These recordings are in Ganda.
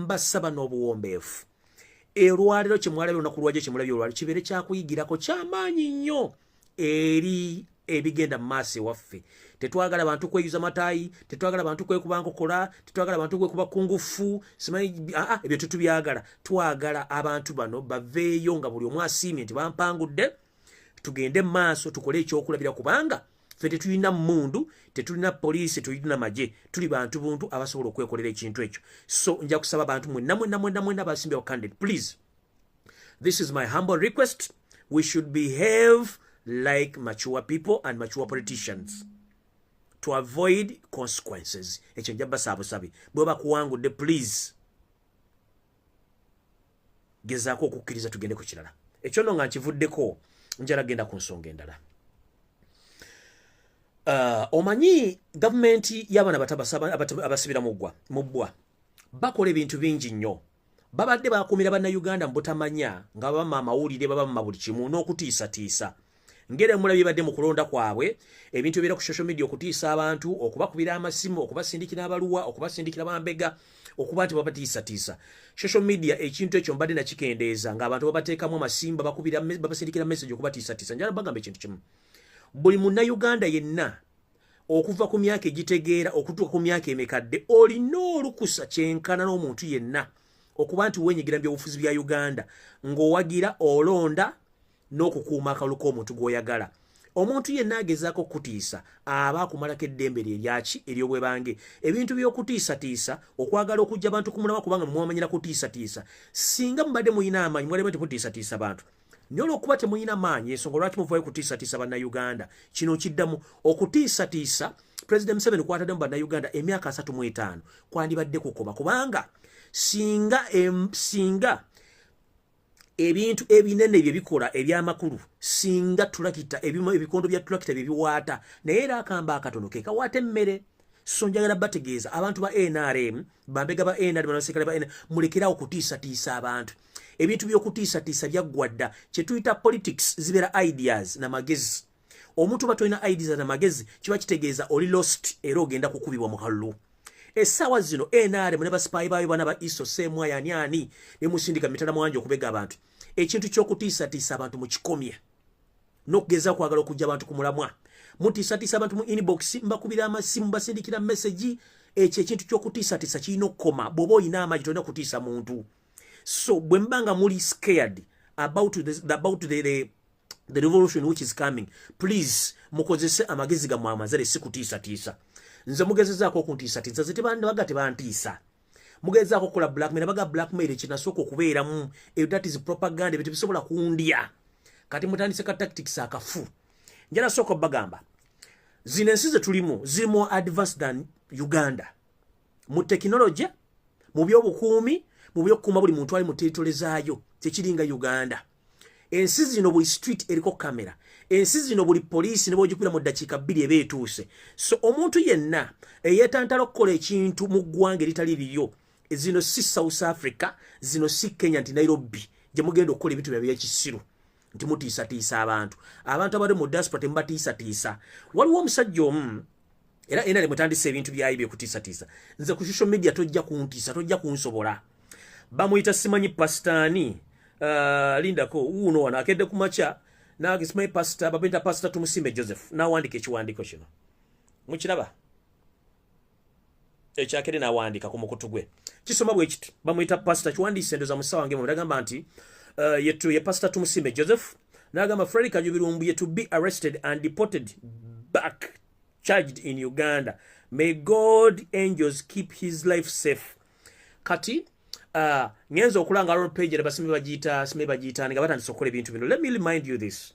mbasaba n'obuwombeefu erwaliro kyemwalabye olunaku lwajjo kyemulabye olwaliro kibeere kyakuyigirako kyamaanyi nnyo eri ebigenda mu maaso ewaffe. Tetwagala bantu kweyuza mataayi, tetwagala bantu kwekuba nkokola, tetwagala bantu kwekuba kungufu, simanyi ebyo tetubyagala. Twagala abantu bano baveeyo nga buli omu asiimye nti bampangudde, tugende mu maaso tukole ekyokulabira kubanga ffe tetulina mmundu, tetulina poliisi, tetulina magye, tuli bantu buntu abasobola okwekolera ekintu ekyo. So nja kusaba abantu mwenna basimbye candidate, please. This is my humble request. We should behave like mature people and mature politicians to avoid consequences. Ekyo nja basaabusabi. Bwe bakuwangudde, please gezaako okukkiriza tugende ku kirala. Ekyo nno nga nkivuddeko njala genda ku nsonga endala. Omanyi gavumenti y'abaana abasibira mu bbwa bakola ebintu bingi nnyo. Babadde bakumira bannayuganda mu butamanya nga baba amawulire baba mu buli kimu n'okutiisatiisa. Ngere mulabye badde mu kulonda kwabwe ebintu ebira ku social media okutiisa abantu, okubakubira amasimu, okubasindikira abaluwa, okubasindikira bambega, okuba nti babatiisatiisa. Social media ekintu ekyo mbadde nakikendeeza nga abantu babateekamu amasimba babasindikira message okubatiisatiisa. Njala bagamba ekintu kimu. Buli munnayuganda yenna okuva ku myaka egitegeera okutuuka ku myaka emekadde olina olukusa kyenkana n'omuntu yenna okuba nti wenyigira mu byobufuzi bya Uganda ng'owagira olonda n'okukuuma akalulu k'omuntu gw'oyagala. Omuntu yenna agezaako kutiisa aba akumalako eddembe lye eryaki ery'obwebange. Ebintu by'okutiisatiisa, okwagala okujja abantu ku mulamwa kubanga mwamanyira kutiisatiisa, singa mubadde muyina amaanyi mwalema temutiisatiisa bantu. Nyola okuba temuyina maanyi ensonga lwaki muvaayo kutiisatiisa bannayuganda. Kino kiddamu okutiisatiisa. President Museveni kwatadde mu bannayuganda emyaka 35 kwandibadde kukoba kubanga singa ebintu ebinene bye bikola ebyamakulu singa tulakita ebikondo bya tulakita bye biwaata naye era akamba akatono ke kawaata emmere. So njagala bategeeza abantu ba NRM bambega ba NRM banasekale ba NRM mulekera okutiisatiisa abantu. Ebintu by'okutiisatiisa byaggwadda kye tuyita politics zibeera ideas na magezi. Omuntu batoyina ideas na magezi kiba kitegeeza oli lost era ogenda kukubibwa mu kalulu. Essaawa zino NRM ne basipaayi baayo bana ba iso semwa yani ne musindika mitala mwanje okubega abantu. Ekintu ky'okutiisatiisa abantu mu kikomye n'okugeza kwagala okujja abantu ku mulamwa. Mutiisatiisa abantu mu inbox mbakubira amasimu basindikira message. Ekyo ekintu ky'okutiisatiisa kirina okukoma. Bw'oba oyina amaanyi tolina kutiisa muntu. So bwe mbanga muli scared about the revolution which is coming, please mukozese amagezi ga mwamazale si kutiisatiisa. Nze mugezezaako okuntiisatiisa ze bagate bantiisa. Mugezezaako okukola blackmail baga blackmail ekinasooka okubeeramu that is propaganda ebintu bisobola kundya. Kati mutandise ka tactics akafu. Njala sooka bagamba zino ensi ze tulimu ziri more advanced than Uganda mu technology, mu byobukuumi, mu byokukuuma buli muntu ali mu territory zaayo tekiringa Uganda. Ensi zino buli street eriko kamera. Ensi zino buli poliisi ne bw'ogikubira mu ddakiika 2 eba etuuse. So omuntu yenna eyeetantala okukola ekintu mu ggwanga eritali liryo, zino si South Africa, zino si Kenya nti Nairobi gye mugenda okukola ebintu byabyo ekisiru nti mutiisatiisa abantu. Abantu abali mu diaspora temubatiisatiisa. Waliwo omusajja omu era ena mutandise ebintu byayi byekutiisatiisa. Nze ku social media tojja kuntiisa, tojja kunsobola. Bamuyita simanyi pastani lindako uno wana akedde ku macha nange simanyi pastor babenta pastor Tumusimbe Joseph nawandika ekiwandiiko kino mukiraba ekyakere nawandika ku mukutu gwe kisoma bwe kiti bamuyita pastor kiwandiise ndoza musawange mu ndagamba nti yetu ye pastor Tumusimbe Joseph nagamba Frederick Lumbuye to be arrested and deported back charged in Uganda. May God angels keep his life safe. Kati ngenzo okulanga road page le basime bagita nga batandise okukola ebintu bino. Let me remind you this.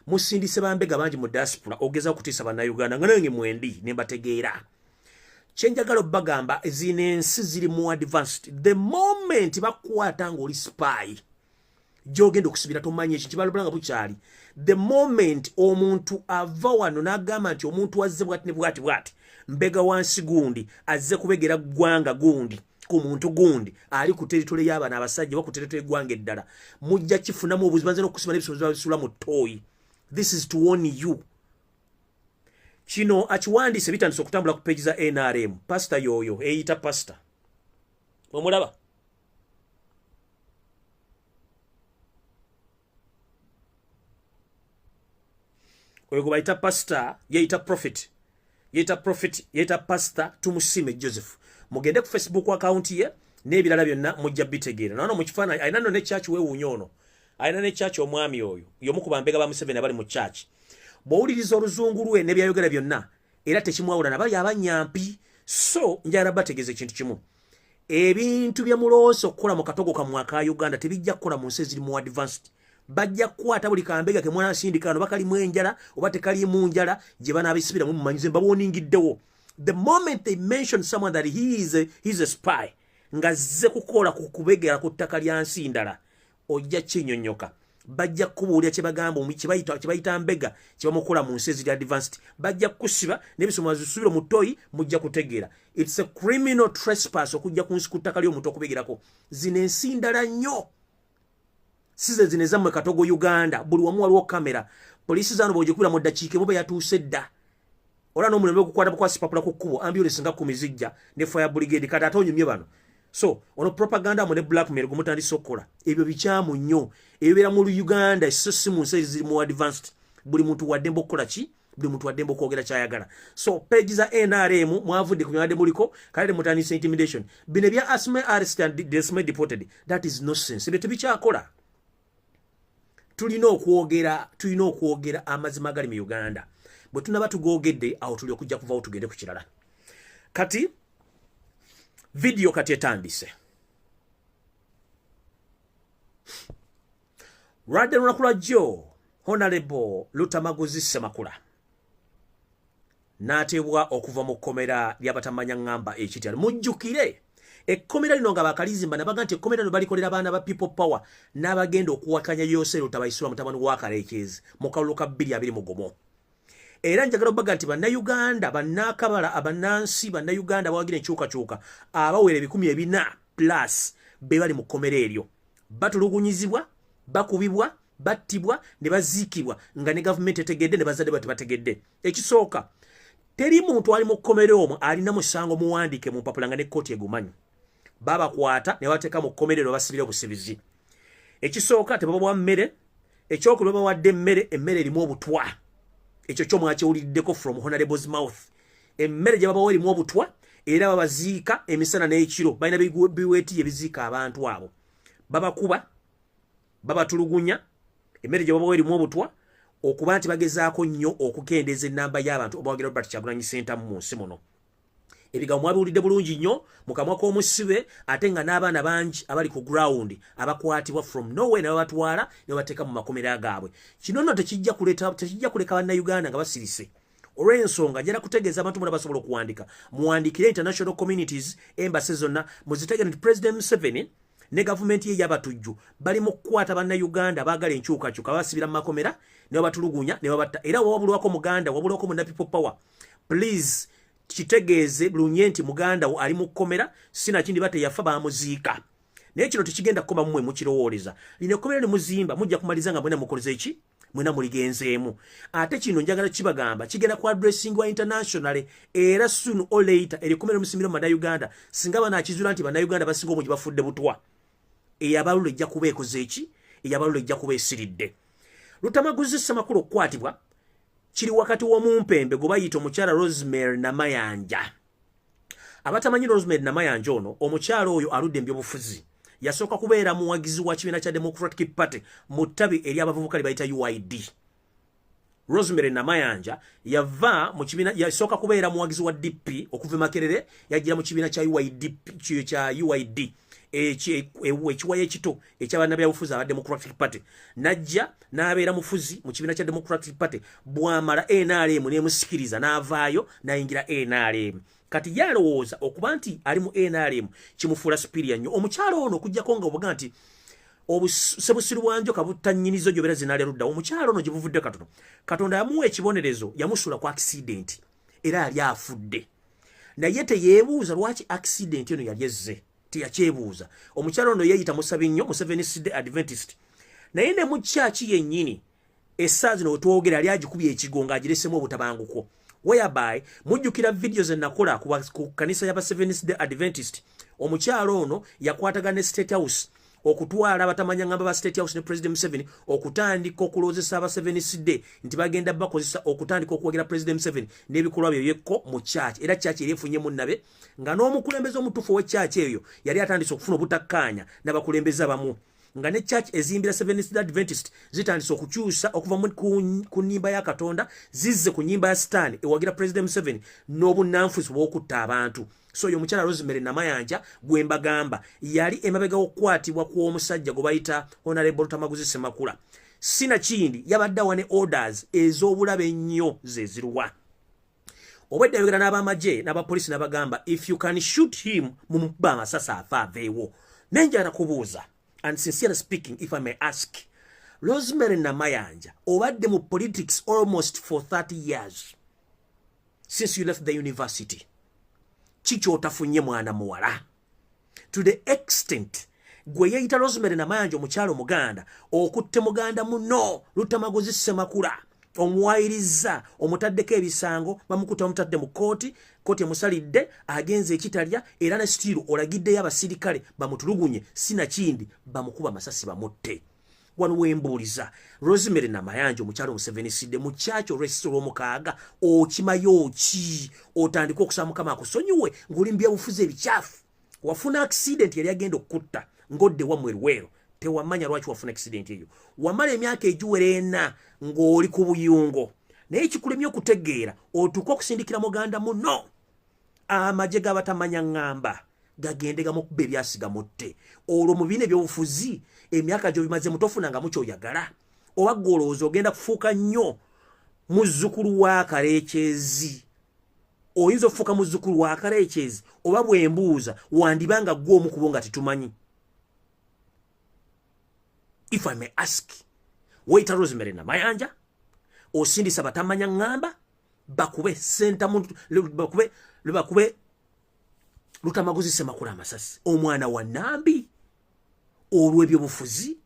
Musindise bambega bangi mu diaspora ogeza okutiisa bannayuganda nga nange mwendi ne mbategeera. Kyenjagala bagamba zino ensi ziri more advanced. The moment bakwata ng'oli spy gy'ogenda okusibira tomanyi ekyo kibalabulanga bukyali. The moment omuntu ava wano n'agamba nti omuntu azze bwati ne bwati mbega wansi gundi azze kubegera ggwanga gundi ku muntu gundi ali ku territory y'abaana abasajja ba ku territory gwanga eddala mujja kifunamu obuzibanze n'okusima n'ebisobozo bisula mu toyi. This is to warn you. Kino akiwandiise bitandise okutambula ku page za NRM. Pastor yoyo eyita pastor omulaba oyo baita pastor yeita prophet yeita pastor tumusime Joseph mugende ku Facebook account ye n'ebirala byonna mujja bitegeera naona mu kifaananyi ayina ne church weewuunyo ayina ne church omwami oyo yomu ku bambega ba Museveni abali mu church bw'owuliriza oluzungu lwe ne byayogera byonna era tekimwawula nabali abanyampi so njagala bategeeza ekintu kimu ebintu bya mulooso okukola mu katogo ka mwaka Uganda tebijja kukola mu nsi eziri mu advanced bajja kukwata buli kambega ke mwana sindikano bakali mu enjala oba tekali mu njala gye banaabisibira mu manyize mbaboningiddewo the moment they mention someone that he's a spy ngazze kukola kubegera ku ttaka lya nsi ndala ojja kinyonyoka bajja kubuulya kye bagamba kibayita mbega kye bamukola mu nsi eziri advanced bajja kusiba n'ebisoma zisubira mu toyi mujja kutegeera it's a criminal trespass okujja ku nsi ku ttaka ly'omuntu okubegerako zino ensi ndala nnyo size zine zammwe katogo Uganda buli wamu waliwo kamera polisi zano bw'ogikubira mu ddakiika boba yatuuse dda ola n'omulembe okukwata bukwasipapula ku kkubo ambulance nga kumi zijja ne fire brigade kati ate onyumye bano so ono propaganda mu ne blackmail gumutandise okukola ebyo bikyamu nnyo ebibeera mu Uganda so si mu nsi eziri mu advanced buli muntu wadde okukola ki buli muntu wadde okwogera kyayagala so page za NRM mwavudde ku byadde muliko kale mutandise intimidation bino bya asme arrest and dismay deported that is nonsense ebyo tebikyakola tulina okwogera amazima gali mu Uganda bwe tunaba tugogedde awo tuli okujja kuvawo tugende ku kirala kati video kati etandise radde lunaku lwajjo Honorable Lutamaguzi Semakula n'ateebwa okuva mu kkomera ly'abatamanya ngamba ekitali mujjukire ekkomera lino nga bakalizimba nabaga nti ekkomera lino balikolera abaana ba people power n'abagenda okuwakanya Yose Lutabayisirwa mutabani wa Kaleekezi mu kalulu ka 2020 era njagala obaga nti bannayuganda bannakabala abannansi bannayuganda bawagira enkyukakyuka abawera 400+ be bali mu kkomera eryo batulugunyizibwa bakubibwa battibwa ne baziikibwa nga ne gavumenti etegedde ne bazadde bati bategedde ekisooka teri muntu ali mu kkomera omwo alina musango muwandiike mu mpapula nga ne kkooti egumanyi babakwata ne bateeka mu kkomera eryo basibira obusibizi ekisooka tebabawa mmere ekyokulu babawadde emmere erimu obutwa ekyo kyo mwakiwuliddeko from Honorable's mouth emmere gye babawa erimu obutwa era babaziika emisana n'ekiro balina biweeti ebiziika abantu abo babakuba babatulugunya emmere gye babawa erimu obutwa okuba nti bagezaako nnyo okukendeeza ennamba y'abantu obawagira Robert Kyagulanyi Ssentamu mu nsi muno ebigambo mwabiwulidde bulungi nnyo mu kamwa k'omusibe ate nga n'abaana bangi abali ku ground abakwatibwa from nowhere ne babatwala ne bateeka mu makomera gaabwe kino nno tekijja kuleka bannayuganda nga basirise olw'ensonga njala kutegeeza abantu muna basobola okuwandika muwandikire international communities embassy zonna muzitegeere nti President Museveni ne gavumenti ye yabatujju bali mu kukwata bannayuganda baagala enkyukakyuka basibira mu makomera ne babatulugunya ne babatta era wabulwako muganda wabulwako mu people power please kitegeeze bulunye nti muganda ali mu kkomera sina kindi bate yafa bamuziika naye kino tekigenda kukoba mmwe mukirowooleza lino ekkomera ne muzimba mujja kumaliza nga mwena mukoleze eki mwena muligenzeemu ate kino njagala kibagamba kigenda ku addressing wa international era soon or later erikomera musimiro mu Bannayuganda singa banaakizula nti Bannayuganda basinga omungi bafudde butwa eyabalulu ejja kuba ekoze eki eyabalulu ejja kuba esiridde Lutamaguzi Semakula okukwatibwa kiri wakati w'omumpembe gwe bayita omukyala Rosemary Namayanja abatamanyi Rosemary Namayanja ono omukyala oyo aludde mbyobufuzi yasooka kubeera muwagizi wa kibiina kya Democratic Party mu ttabi eri abavubuka li bayita UID Rosemary Namayanja yava mu kibiina yasooka kubeera muwagizi wa DP okuva Makerere yajjira mu kibiina kya UID ekiwaye ekito eky'abaana byabufuzi aba Democratic Party najja n'abeera mufuzi mu kibiina kya Democratic Party bwamala NRM n'emusikiriza n'avaayo n'ayingira NRM kati yalowooza okuba nti ali mu NRM kimufuula superior nnyo omukyalo ono okujjako nga obuga nti obusebusiru bwanjo kabutannyinizo gy'obeera zinaali ludda omukyalo ono gye buvudde katono Katonda yamuwa ekibonerezo yamusula ku accident era yali afudde naye teyeebuuza lwaki accident eno yali ezze teyakyebuuza omukyalo ono yeeyita musabi nnyo Museveni Seed Adventist naye ne mu kyaki yennyini essaazi zino wetwogera yali agikubye ekigonga agiresemu obutabanguko whereby mujjukira videos ennakola ku kanisa y'aba Museveni Seed Adventist omukyalo ono yakwatagana ne State House okutwala abatamanya ngamba ba State House ne President Museveni okutandika okulozesa aba 7 sidde nti bagenda bakozesa okutandika okuwagira President Museveni n'ebikolwa bye yekko mu church era church eri efunye munnabe nga n'omukulembeze omutuufu we church eyo yali atandise okufuna obutakkaanya n'abakulembeze abamu nga ne church ezimbira Seventh Adventist zitandise okukyusa okuva ku nnyimba ya Katonda zizze ku nnyimba ya Sitaani ewagira President Museveni n'obunanfuzi bw'okutta abantu. So yo mukyala Rosemary Namayanja gwe mbagamba yali emabega okukwatibwa kw'omusajja gwe bayita Honorable Tamaguzi Semakula. Sina kindi yabadde wane orders ez'obulabe ennyo ze ziruwa. Obwedda yogera n'abamagye n'abapolisi n'abagamba if you can shoot him mumukuba amasasi afa aveewo. Nenjala kubuuza and sincerely speaking if I may ask, Rosemary Namayanja obadde mu politics almost for 30 years since you left the university. Chicho otafunye mwana muwala to the extent gwe yeyita Rosemary Namayanja omukyalo Muganda okutte Muganda muno Lutamaguzi Semakula omuwayiriza omutaddeko ebisango bamukuta omutadde mu kooti emusalidde agenze ekitalya era ne stiru olagidde y'abasirikale bamutulugunye sina kindi bamukuba masasi bamutte. Wano wembuuliza Rosemary Namayanja omukyalo Museveni sidde mu kyacho restoro omukaaga okimayo ki otandika okusaba Mukama akusonyiwe ng'oli mu byabufuzi ebikyafu wafuna accident yali agenda okutta ngodde wamwe Luweero tewamanya lwaki wafuna accident eyo wamala emyaka egiwera ena ng'oli ku buyungo naye kikulemye okutegeera otuuka okusindikira Muganda muno amagye g'abatamanya ngamba gagende gamukuba ebyasiga mutte olwo mu biine by'obufuzi emyaka gyo bimaze mutofuna nga mukyoyagala oba golooza ogenda kufuuka nnyo muzzukulu wa Kalekyezi oyinza okufuuka muzzukulu wa Kalekyezi oba bwembuuza wandibanga gwe omu kubo nga tetumanyi. If I may ask, wayita Rosemary Namayanja osindisa batamanya ngamba bakube senta muntu bakube Lutamaguzi Semakula amasasi omwana wa Nambi olw'ebyobufuzi.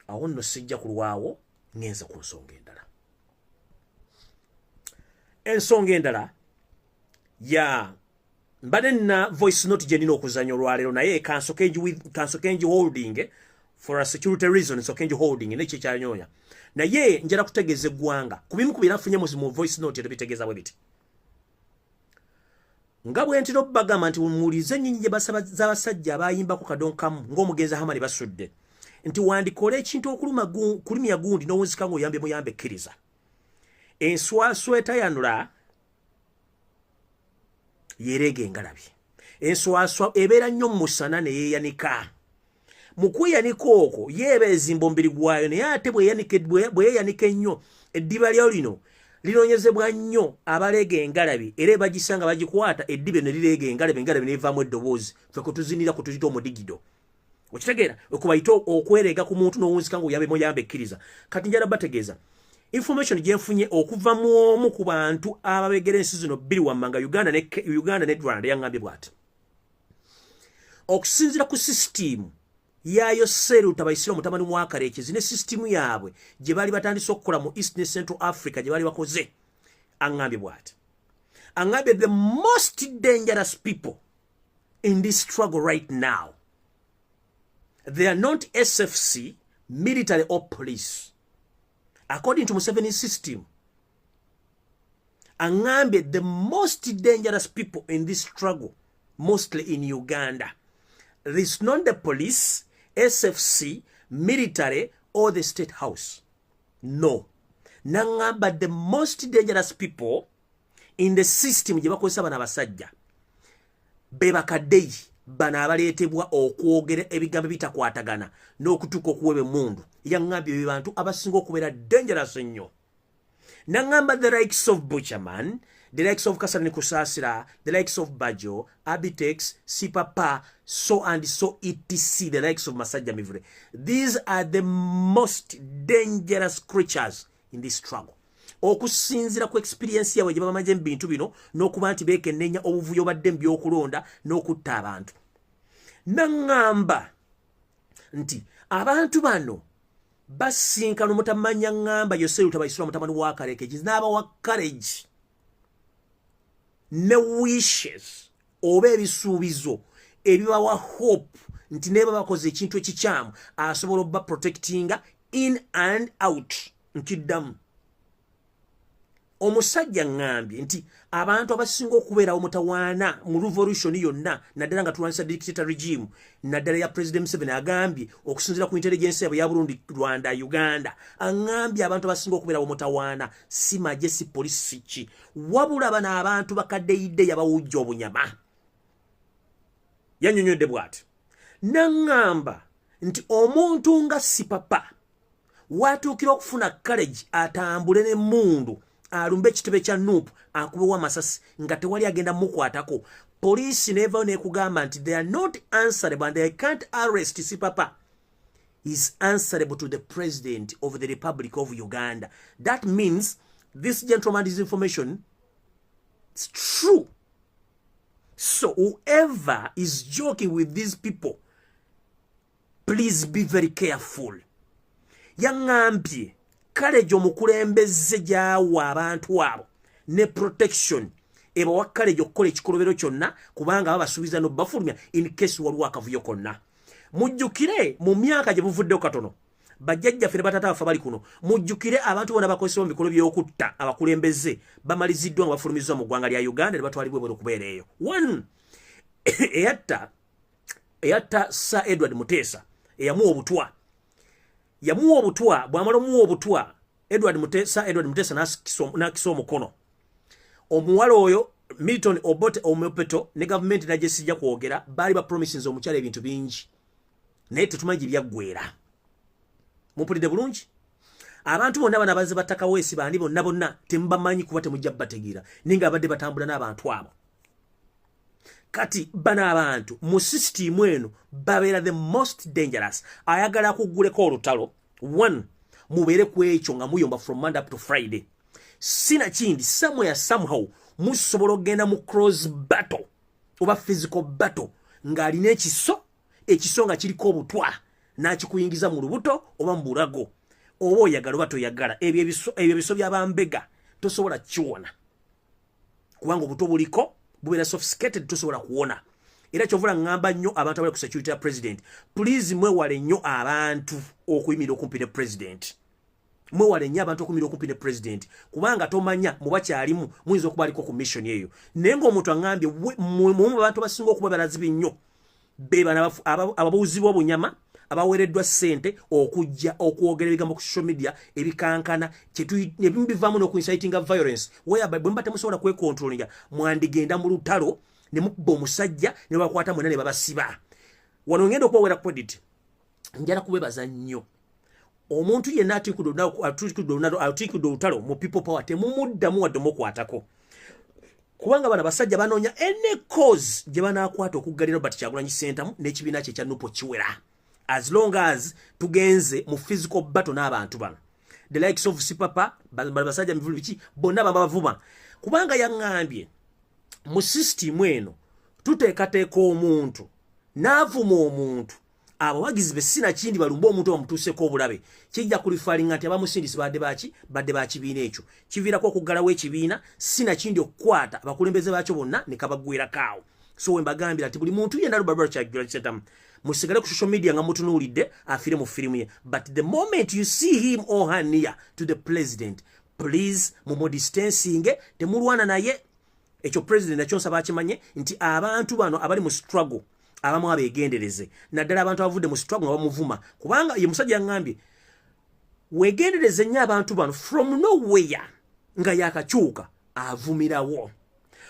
Awo nno sijja kulwawo ngenza ku nsonga endala. Ensonga endala ya mbadde na voice note gye nina okuzannya olwaleero naye kansokenji holding for a security reason nsokenji holding nekyo kyanyonya naye njala kutegeeza eggwanga ku bimu ku binafunye mu voice note ebitegeeza bwe biti nga bwe ntiro bagamba nti mulize ennyinyi gye basaba z'abasajja abayimba ku kadonkamu ng'omugenzi Hamani basudde nti wandikola ekintu okulumya gundi n'owunzika ng'oyambe muyambe ekkiriza enswaswa etayanula yerege engalabi enswaswa ebeera nnyo musana ne yeeyanika mu kweyanika okwo yeeba ezimba omubiri gwayo naye ate bwe yeeyanika ennyo eddiba lyayo lino linoonyezebwa nnyo abaleega engalabi era bagisanga bagikwata eddiba ne lireega engalabi n'evaamu eddoboozi ffe kwe tuzinira ku tuyita omudigido okitegeera okubayita okwereega ku muntu n'owunzika ng'oyambe muyambe ekkiriza kati njala bategeeza information gye nfunye okuva mu omu ku bantu ababegera ensi zino bbiri wammanga Uganda ne Rwanda yaŋŋambye bw'ati okusinziira ku system yayo Seruta Bayisiro mutabani wa Kalekyezi ne system yaabwe gye baali batandise okukola mu East ne Central Africa gye baali bakoze aŋŋambye bw'ati aŋŋambye the most dangerous people in this struggle right now they are not SFC, military or police. According to Museveni's system, Angambe, the most dangerous people in this struggle, mostly in Uganda, is not the police, SFC, military, or the state house. No. Nangamba, the most dangerous people in the system, jebakozesa bana basajja, bebakaddeyi, bana abaleetebwa okwogera ebigambo bitakwatagana n'okutuuka okuweba emmundu yaŋŋambye bye bantu abasinga okubeera dangerous ennyo. Naŋŋamba the likes of Butcherman, the likes of Kasarani Kusaasira, the likes of Bajo, Abitex, Sipapa, so and so etc, the likes of Masajja Mivure. These are the most dangerous creatures in this struggle. Okusinzira ku experience yawe gye bamanje mu bintu bino n'okuba nti beekennenya obuvuyo badde mu by'okulonda n'okutta abantu. Naŋŋamba nti abantu bano basinkana omutamanya ŋŋamba Seruta Bayisiro mutabani wa Kalekyezi n'abawa courage ne wishes oba ebisuubizo ebibawa hope nti neba bakoze ekintu ekikyamu asobola obba protectinga in and out nkiddamu. Omusajja ngambye nti abantu abasinga okubeera omutawaana mu revolution yonna naddala nga tulwanyisa dictator regime naddala ya President Museveni agambye okusinziira ku intelligence ya Burundi, Rwanda, Uganda angambye abantu abasinga okubeera omutawaana si magye si polisi ki wabula bana abantu bakaddeidde yabawujja obunyama. Yannyonnyodde bw'ati nangamba nti omuntu nga si papa watuukira okufuna courage atambule n'emmundu alumbe ekitebe kya Nuupu akubewa amasasi nga tewali agenda mukwatako. Police never nekugamba nti they are not answerable and they can't arrest si papa. Is answerable to the President of the Republic of Uganda. That means this gentleman's information is true. So whoever is joking with these people, please be very careful. Yangambye courage omukulembeze gyawa abantu abo ne protection eba wa courage okukola ekikolobero kyonna kubanga babasuubiza no bafulumya in case waliwo akavuyo konna. Mujjukire mu myaka gye buvuddeyo katono bajjajjaffe ne batata baffe bali kuno mujjukire abantu bonna bakozesa mu mikolo by'okutta abakulembeze bamaliziddwa nga bafulumiziddwa mu ggwanga lya Uganda ne batwalibwa ebweru okubeera eyo. One eyatta Sir Edward Muteesa eyamuwa obutwa yamuwa obutwa bw'amala omuwa obutwa Edward Muteesa n'akisa omukono. Omuwala oyo Milton Obote Omupeto ne gavumenti najje sijja kwogera baali ba promises omukyala ebintu bingi naye tetumanyi byaggwera. Mumpulidde bulungi abantu bonna bana bazze battaka weesi bandi bonna temubamanyi kuba temujja bategeera ninga abadde batambula n'abantu abo. Kati bana abantu mu system eno babeera the most dangerous. Ayagala kugguleko olutalo. One, mubeere ku ekyo nga muyomba from Monday up to Friday. Sina kindi somewhere somehow musobola ogenda mu cross battle oba physical battle ng'alina ekiso nga kiriko obutwa n'akikuyingiza mu lubuto oba mu bulago oba oyagala oba toyagala. Ebyo biso by'abambega tosobola kiwona kubanga obuto buliko bubeera sophisticated tosobola kuwona. Era kyovula ngamba nnyo abantu abali ku security ya president, please mwewale nnyo abantu okuyimira okumpi ne president. Mwewale nnyo abantu okuyimira okumpi ne president kubanga tomanya muba kyalimu muyinza okuba aliko ku mission eyo. Naye ng'omuntu angambye mu abantu basinga okuba balazibi nnyo be bana ababuuzibwa obunyama abawereddwa ssente okujja okwogera ebigambo ku social media ebikankana ebimu bivaamu n'okuincitinga violence whereby bwe mba temusobola kwekontrolinga mwandigenda mu lutalo ne mukubba omusajja ne bakwata mwena ne babasiba. Wano ngenda okwogera credit njala kubebaza nnyo omuntu yenna atikudde olutalo mu people power temumuddamu wadde mukwatako kubanga bana basajja banoonya any cause gye banaakwata okuggalira Robert Kyagulanyi Center n'ekibiina kye kya Nuupu kiwera. As long as tugenze mu physical battle n'abantu bano the likes of Sipapa basajja mivulu biki bonna bavuma kubanga yangambye mu system eno tuteekateeka omuntu n'avuma omuntu abawagizi be sina kindi balumba omuntu bamutuuseko obulabe kijja kulifalinga nti abamusindisi badde bakibiina ekyo kiviirako okuggalawo ekibiina sina kindi okukwata abakulembeze baakyo bonna ne kabagwirako. So wembagambira nti buli muntu yenna Robert Kyagulanyi Center musigale ku social media nga mutunuulidde afire mu firimu ye, but the moment you see him or her near to the president, please mumo distancing temulwana naye. Ekyo president nakyo nsaba akimanye nti abantu bano abali mu struggle abamu abeegendereze naddala abantu abavudde mu struggle abamuvuma kubanga ye musajja yangambye weegendereze nnyo abantu bano from nowhere nga yakakyuka avumirawo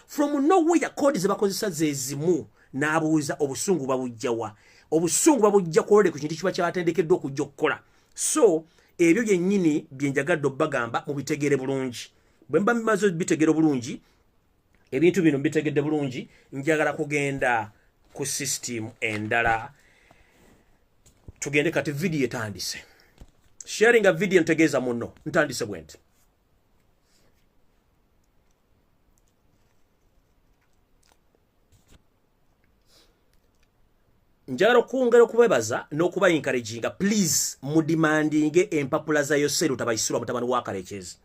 from nowhere kodi ze bakozesa ze zimu n'abuuza obusungu babujjawa obusungu babujja kwolole ku kintu kiba kyabatendekeddwa okujja okukola. So ebyo byennyini bye njagadde obbagamba mubitegere bulungi. Bwe mba bimaze bitegere bulungi ebintu bino mbitegedde bulungi njagala kugenda ku system endala tugende kati video etandise sharing a video ntegeeza muno ntandise bwenti. Njagala okungera okubebaza n'okuba encouraginga please mudimandinge empapula za Yoseru tabayisirwa mutabani wa Kalekezi.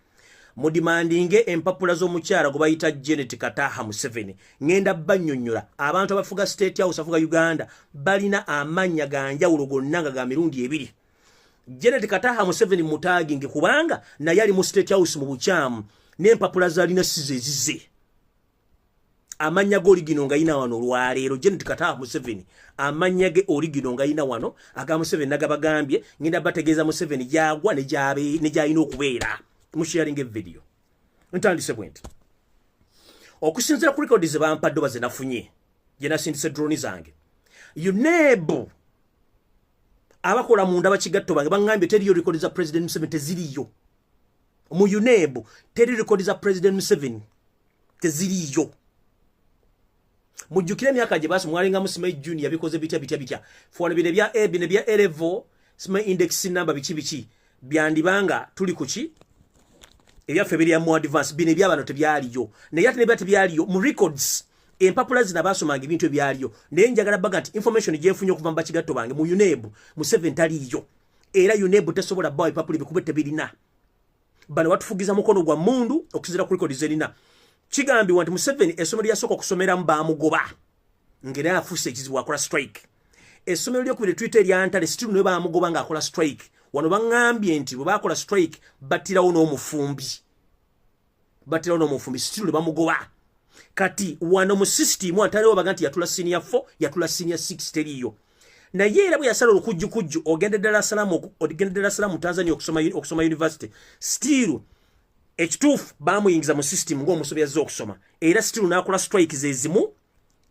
mudimandinge empapula z'omukyala gwe bayita Janet Kataha Museveni ngenda bannyonnyola abantu abafuga State House afuga Uganda balina amanya ganjawulo gonna nga ga mirundi ebiri. Janet Kataha Museveni mutaginge kubanga naye ali mu State House mu bukyamu n'empapula zalina size ezize. Amanya ge origino nga yina wano olwaleero Janet Kataha Museveni amanya ge origino nga yina wano aga Museveni nagabagambye ngenda bategeeza Museveni gyagwa ne gyayina okubeera. Musharing video. Ntandise bwenti. Okusinzira ku records ze bampadde baze nafunye. Je nasindise drone zange. UNEB abakola munda bakigatto bange bangambye teriyo records za President Museveni teziriyo. Mu UNEB teriyo records za President Museveni teziriyo. Mujjukire myaka gye basi mwalinga Musime Junior bikoze bitya. Fwana bine bya A bine bya A-level Sime index number bichi byandibanga tuli kuki ebyaffe biri mu advance bine by'abantu tebyaliyo naye ate ne byate byaliyo mu records empapula zina basomanga ebintu ebyaliyo naye njagala baga nti information gyefunye okuva mu bakigatto bange mu UNEB mu 7 taliyo era UNEB tesobola bawa empapula bikubette birina bano watufugiza mukono gwa mundu okuzira ku records zerina kigambi wanti mu 7 esomero lyasooka okusomera mu bamugoba ngera afuse ekizibu akola strike esomero lyokubiri Twitter lyantale still ne bamugoba nga akola strike wano bangambye nti bwe bakola strike batirawo n'omufumbi still bamugoba kati wano mu system antalewo baga nti yatula senior 4 yatula senior 6 teriyo naye era bwe yasala olukujjukujju ogende Dar es Salaam Tanzania okusoma university still ekituufu bamuyingiza mu system ng'omusobyaza okusoma era still n'akola strike zezimu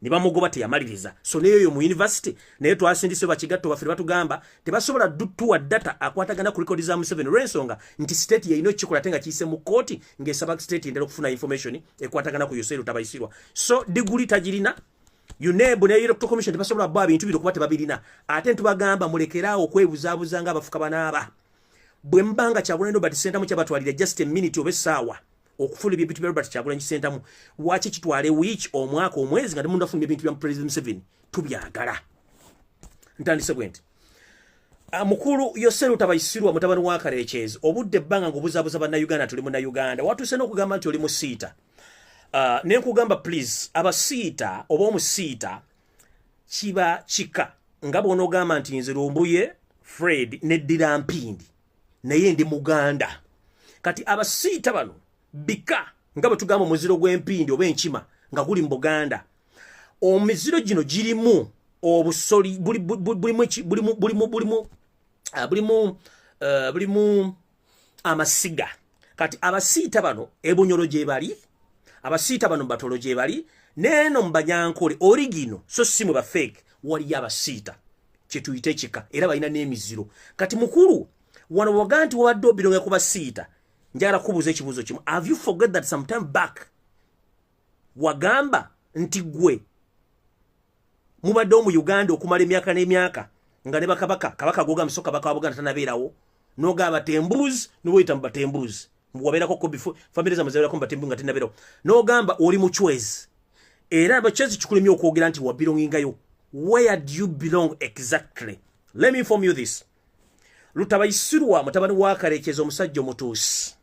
ne bamugoba teyamaliriza so neyo mu university naye twasindise bakigatto baffe batugamba tebasobola tuwa data akwatagana ku record za Museveni rensonga nti state yayino kikola tenga kiyise mu court ng'esaba state endera okufuna information ekwatagana ku Yosero tabayisirwa so diguli tagirina UNEB ne Electoral Commission tebasobola bwa bintu biri okuba tebabirina ate ntubagamba mulekeraawo okwebuzaabuza nga abafuka banaaba bwe mbanga Kyagulanyi Robert Sentamu kyabatwalira just a minute obesaawa okufuna ebintu bya Robert Kyagulanyi Sentamu wachi kitwale week omwaka omwezi nga demunda funa ebintu bya President Museveni tubyagala ntandise bwenti mukulu Yosero tabayisirwa mutabani wa Karekyezi obudde banga ngobuzaabuza banna Uganda tuli mu na Uganda watuse n'okugamba nti oli mu siita nenkugamba please abasiita oba omusiita kiba kika nga bw'onoogamba nti nze Lumbuye Fred neddira mpindi naye ndi Muganda kati abasiita bano bika nga bwe tugamba omuziro gw'empindi oba enkima nga guli mu Buganda omiziro gino girimu obusoli bulimu amasiga kati abasiita bano ebunyolo gye bali abasiita bano batolo gye bali neno mbanyankole origino so simu ba fake wali abasiita kyetuyite kika era balina n'emiziro kati mukulu wano waganti wadde obironga ku basiita njagala kubuuza ekibuuzo kimu have you forget that some time back wagamba nti gwe mubadde mu Uganda okumala emyaka n'emyaka nga ne kabaka goga msoka kabaka wa Buganda tanabeerawo noga abatembuzi noboyita mubatembuzi wabeerako ko before family za mazalira ko batembuzi nga tanabeerawo nogamba oli mu chwezi era abachwezi kikulemye okwogera nti wabelongingayo where do you belong exactly let me inform you this Lutabayisirwa mutabani wa Karekyezi omusajja omutuusi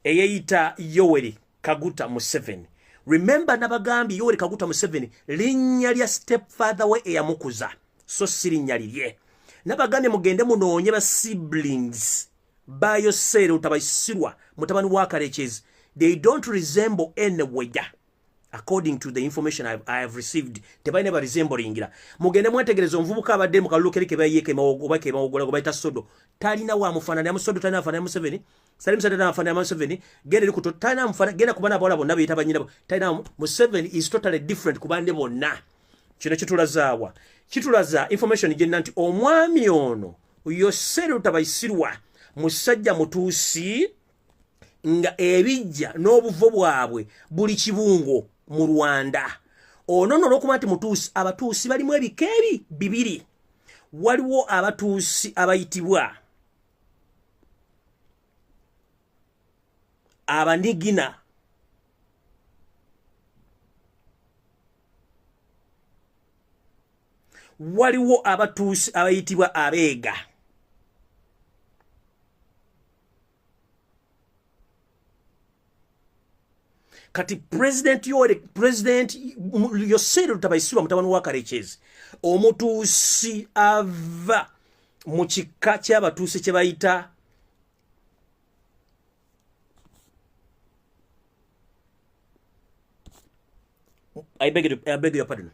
eyeyita Yoweri Kaguta Museveni remember nabagambi Yoweri Kaguta Museveni linnya lya stepfather we eyamukuza so sirinnya lirye nabagambye mugende munoonye ba siblings ba Yosero Lutabayisirwa mutabani wa Karekyezi they don't resemble anywhere according to the information I have received tebaine ba resemblingira mugende mwetegereza omuvubuka abadde mu kalulukeri bayeke mawogobake mawogola go bayita sodo talina wa mufana ya musodo talina afana ya Museveni salim sadana afana ya Museveni gende likuto talina mufana genda kubana bola bonna bayita banyina talina Museveni is totally different kubande bonna kino kitulaza information gye nanti omwami ono Yosero Lutabayisirwa musajja mutuusi nga ebijja n'obuvo bwabwe buli kibungo mu Rwanda ono n'okuba nti mutuusi abatuusi balimu ebikeebi bibiri waliwo abatuusi abayitibwa abanigina waliwo abatuusi abayitibwa abeega kati president Yoseri Lutabaisirwa mutabani wa Karekezi omutuusi ava mu kika ky'abatuusi kye bayita I beg your pardon.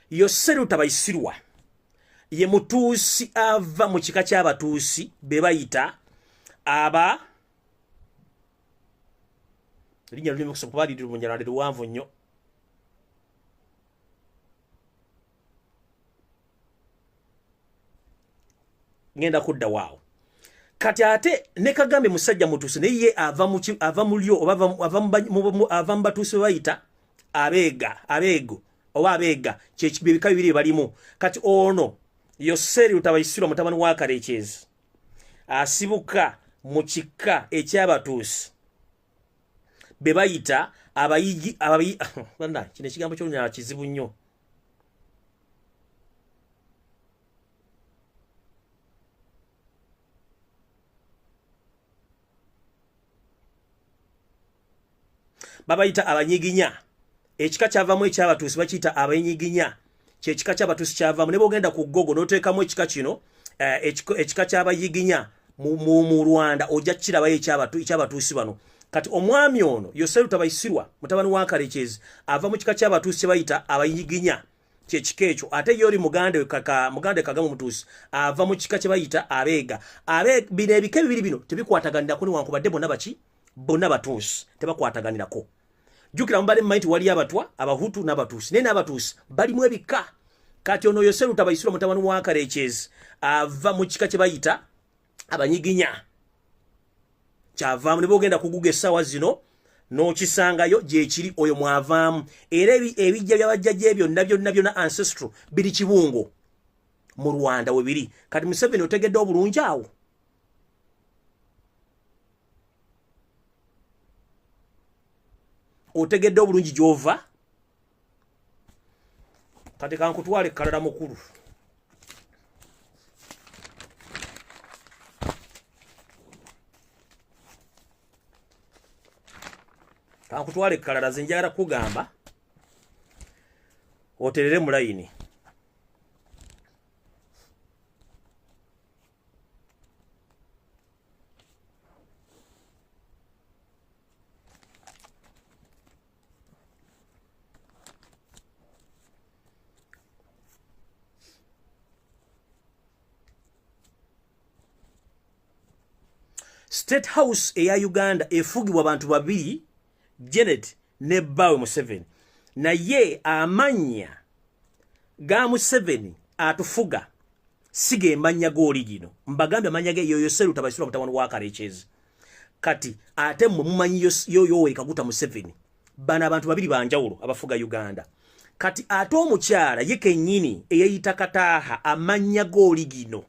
Yoseri Lutabaisirwa ye mutuusi ava mu kika ky'abatuusi be bayita aba linnya lulimi kusobola liri mu njala luwanvu nnyo. Ngenda kudda waawo. Kati ate ne Kagambe musajja mutuusi ne ye ava mu lyo oba ava mu batuusi bayita abeego oba abeega kyekibika bibiri balimu. Kati ono Yoseri Lutabaisirwa mutabani wa Karekezi asibuka mu kika eky'abatuusi be bayita abayigi banda kino ekigambo ky'olunyala kizibu nnyo. Babayita abanyiginya. Ekika kyavamu eky'abatuusi bakiyita abanyiginya. Kyekika ky'abatuusi kyavamu ne bogenda ku Google n'oteekamu ekika kino ekika ky'abayiginya mu Rwanda ojja kirabayo eky'abatuusi bano. Kati omwami ono Yoseri Lutabaisirwa mutabani wa Karekezi ava mu kika ky'abatuusi kye bayita abayiginya kyekika ekyo. Ate yori mugande Kagame mutuusi ava mu kika kye bayita abeega. Bino ebika bibiri bino tebikwataganirako newankubadde bonna batuusi tebakwataganirako. Jukira mbale mmaiti wali abatwa abahutu n'abatuusi naye n'abatuusi balimu ebika. Kati ono Yoseri Lutabaisirwa mutabani wa Karekezi ava mu kika kye bayita abanyiginya. Kyavaamu ne bogenda kuguga essaawa zino n'okisangayo gye kiri oyo mwavaamu. Era ebijja by'abajjajja byonna ancestral biri Kibungo mu Rwanda we biri. Kati Museveni otegedde obulungi awo. Otegedde obulungi gy'ova. Kati kankutwale kalala mukulu. Kankutwale kalala ze njagala kugamba oterere mu layini. State House eya Uganda efugibwa abantu babiri Janet ne Bawe Museveni. Naye amanya ga Museveni atufuga sige manya goli gino. Mbagambe amanya ge Yoseri Lutabaisirwa mutabani wa Karekezi. Kati ate mumanyi yo Kaguta Museveni. Bana abantu babiri banjawulo abafuga Uganda. Kati ate omukyala ye kennyini eyayita Kataaha amanya goli gino.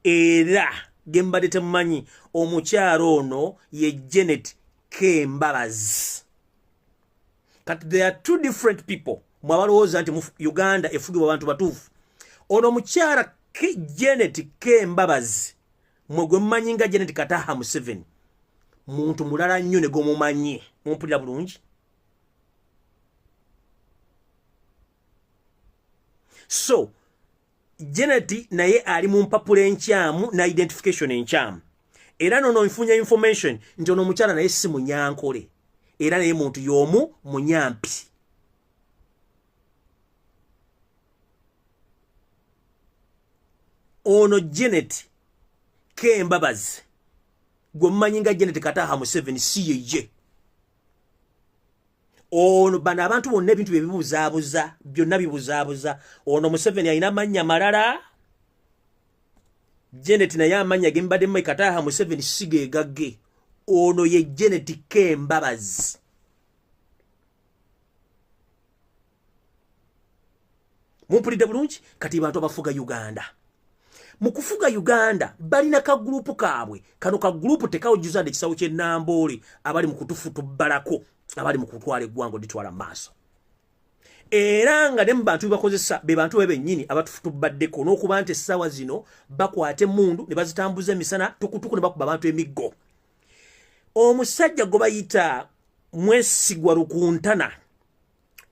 Era gembade temanyi omukyala ono ye Janet Kembabazi. Kati there are two different people. Mwabalowoza nti Uganda efugibwa abantu batuufu. Ono mukyala Janet Kembabazi mwegwe mmanyi nga Janet Kataaha Museveni muntu mulala nnyo ne gomumanyi mumpulira bulungi. So Janet naye ali mu mpapula enkyamu na identification enkyamu. Era nono nfunya information nti ono mukyala naye si munyankole. Era naye muntu y'omu munyampi. Ono Janet Kembabazi gwe mmanyi nga Janet Kataaha Museveni si ye. Ono bana abantu bonna ebintu bye bibuzaabuza byonna bibuzaabuza. Ono Museveni alina amannya malala. Janet naye amanya gembadde mmayi Kataaha Museveni si ge gagge. Ono ye Janet Kembabazi. Mumpulidde bulungi. Kati bantu abafuga Uganda. Mukufuga Uganda balina ka group kaabwe. Kano ka group tekawujuza ekisawo kye Namboole abali mukutufutu balako abali mukutwala eggwango ditwala maaso. Era nga ne bantu bakozesa be bantu bebe nnyini abatufutu baddeko n'okuba nti essaawa zino bakwate mundu ne bazitambuza emisana tukutuku ne bakuba abantu emiggo. Omusajja gwe bayita Mwesigwa Rukuntana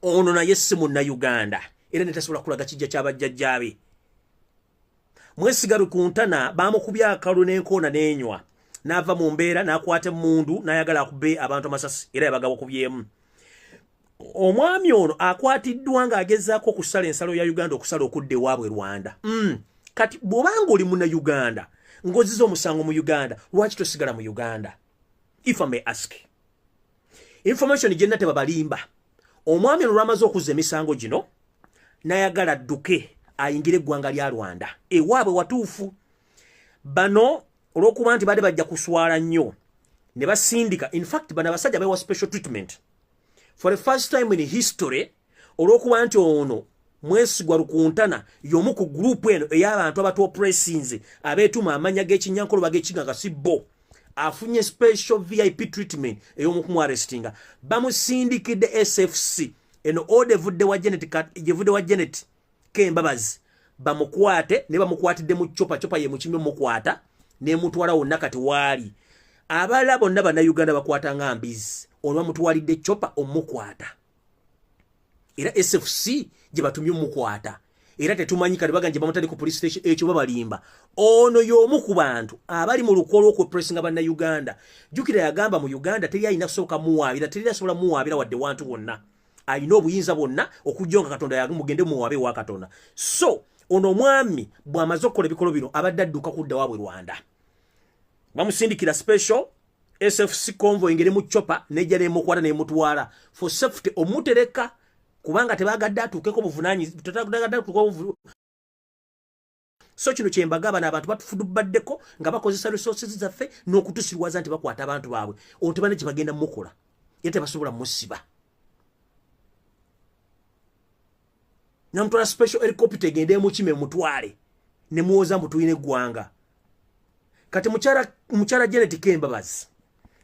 ono naye si Munnayuganda era netasobola kulaga kijja ky'abajjajjaabe. Mwesiga Rukuntana bamukubya akalu n'enkoona n'enywa n'ava mu mbeera n'akwata emmundu n'ayagala akube abantu amasasi era yabagabo kubyemu. Omwami ono akwatiddwa ng'agezaako okusala ensalo ya Uganda okusala okudda ewaabwe Rwanda. Kati bw'obanga oli Munnayuganda ng'ozizza omusango mu Uganda, lwaki tosigala mu Uganda? If I may ask. Information gye nate babalimba. Omwami ono lwamaze okuzza emisango gino n'ayagala adduke ayingire eggwanga lya Rwanda ewaabwe watuufu. Bano olw'okuba nti badde bajja kuswala nnyo ne basindika. In fact bano abasajja bewa special treatment for the first time in history olw'okuba nti ono Mwesigwa Rukuntana y'omu ku group eno ey'abantu abatopressinze abeetuma amanya g'ekinyankolo bag'ekiganga si bo afunye special VIP treatment ey'omu kumwarestinga. Bamusindikidde SFC eno ode vudde wa Janet Kembabazi bamukwate ne bamukwatidde mu chopa ye mukimbe mukwata ne mutwala wonna kati wali abala bonna Bannayuganda bakwata nga mbizi ono bamutwalidde chopa omukwata era SFC gye batumye mukwata era tetumanyi kali baganje bamutali ku police station ekyo babalimba. Ono y'omu ku bantu abali mu lukolo okwo pressinga Bannayuganda. Jukira yagamba mu Uganda teri ayina kusoboka muwaabira, teri asobola muwaabira wadde wantu wonna. Ayina obuyinza bwonna okujjonga Katonda yagamba mugende muwaabe wa Katonda. So ono mwami bw'amaze okukola ebikolo bino abadde adduka kudda waabwe Rwanda. Bamusindikira special SFC convoy ngere mu chopa nejja n'emukwata n'emutwala for safety omutereka kubanga tebagadde atuukeko buvunanyi tetagadde atuukeko. So kino kyembagaba n'abantu batufudubaddeko nga bakozesa resources zaffe n'okutusirwaza nti bakwata abantu baabwe ono tebane gye bagenda mukola era tebasobola musiba. Namutwala special helicopter egende mukime mutwale ne muwoza mbu tuyina eggwanga. Kati mukyala Janet Kembabazi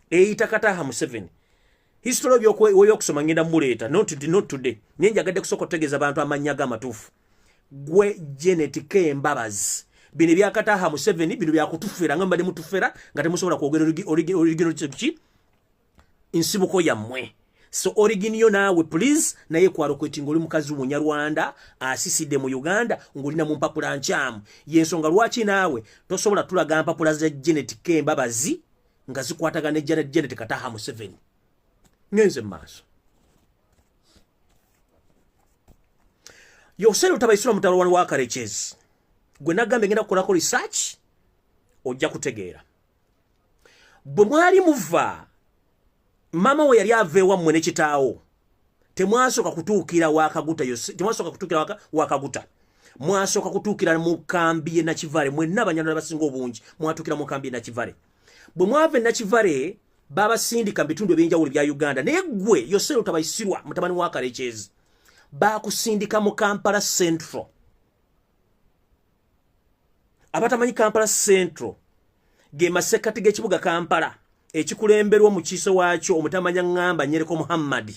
eyita Kataha Museveni history y'okusoma ngenda muleeta not today naye njagadde kusooka okutegeeza abantu amannya g'amatuufu. Gwe Janet Kembabazi bino bya Kataha Museveni bino byakutufera nga mbadde mutufera nga temusobola kwogera original ki insibuko yammwe. So originio naawe please naye kwalo kwetinga oli mukazi Munyarwanda asisidde mu Uganda ngolina mu mpapula nkyamu yensonga lwaki naawe tosobola tulaga mpapula za Janet Kembabazi nga zikwataga ne Janet Kataha Museveni. Ngenze maaso yosero tabayisula mutalwani wa Karekezi gwe nagambe ngenda kukolako research ojja kutegeera bwe mwali muva mama we yali aveewa mmwe ne kitaawo temwasoka kutuukira wakaguta yose temwasoka kutuukira wakaguta mwasoka kutuukira mu kambi ye Nakivale mwenna abanyarwanda basinga obungi mwatuukira mu kambi ye Nakivale. Bwe mwave Nakivale baba sindika bitundu ebyenjawulo bya Uganda naye gwe yosero tabayisirwa mutabani wa Karekezi bakusindika mu Kampala Central. Abatamanyi Kampala Central ge masekati g'ekibuga Kampala ekikulemberwa mu kiso waakyo omutamanya ngamba Nyereko Muhammad.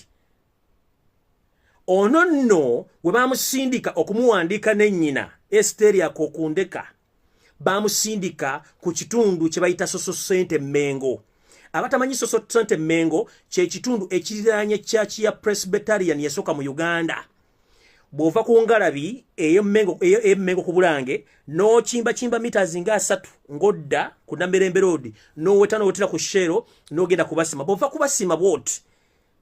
Ono nno we bamusindika okumuwandiika n'ennyina Esteria Kokundeka bamusindika ku kitundu kye bayita Soso Sente Mengo. Abatamanyi Soso Sente Mengo kye kitundu ekiriraanye church ya Presbyterian yasoka mu Uganda. Bw'ova ku ngalabi eyo Mengo ku Bulange no chimba meters nga 3 ngodda ku Namirembe Road no wetera ku Shero no genda kubasima. Bw'ova kubasima bwoti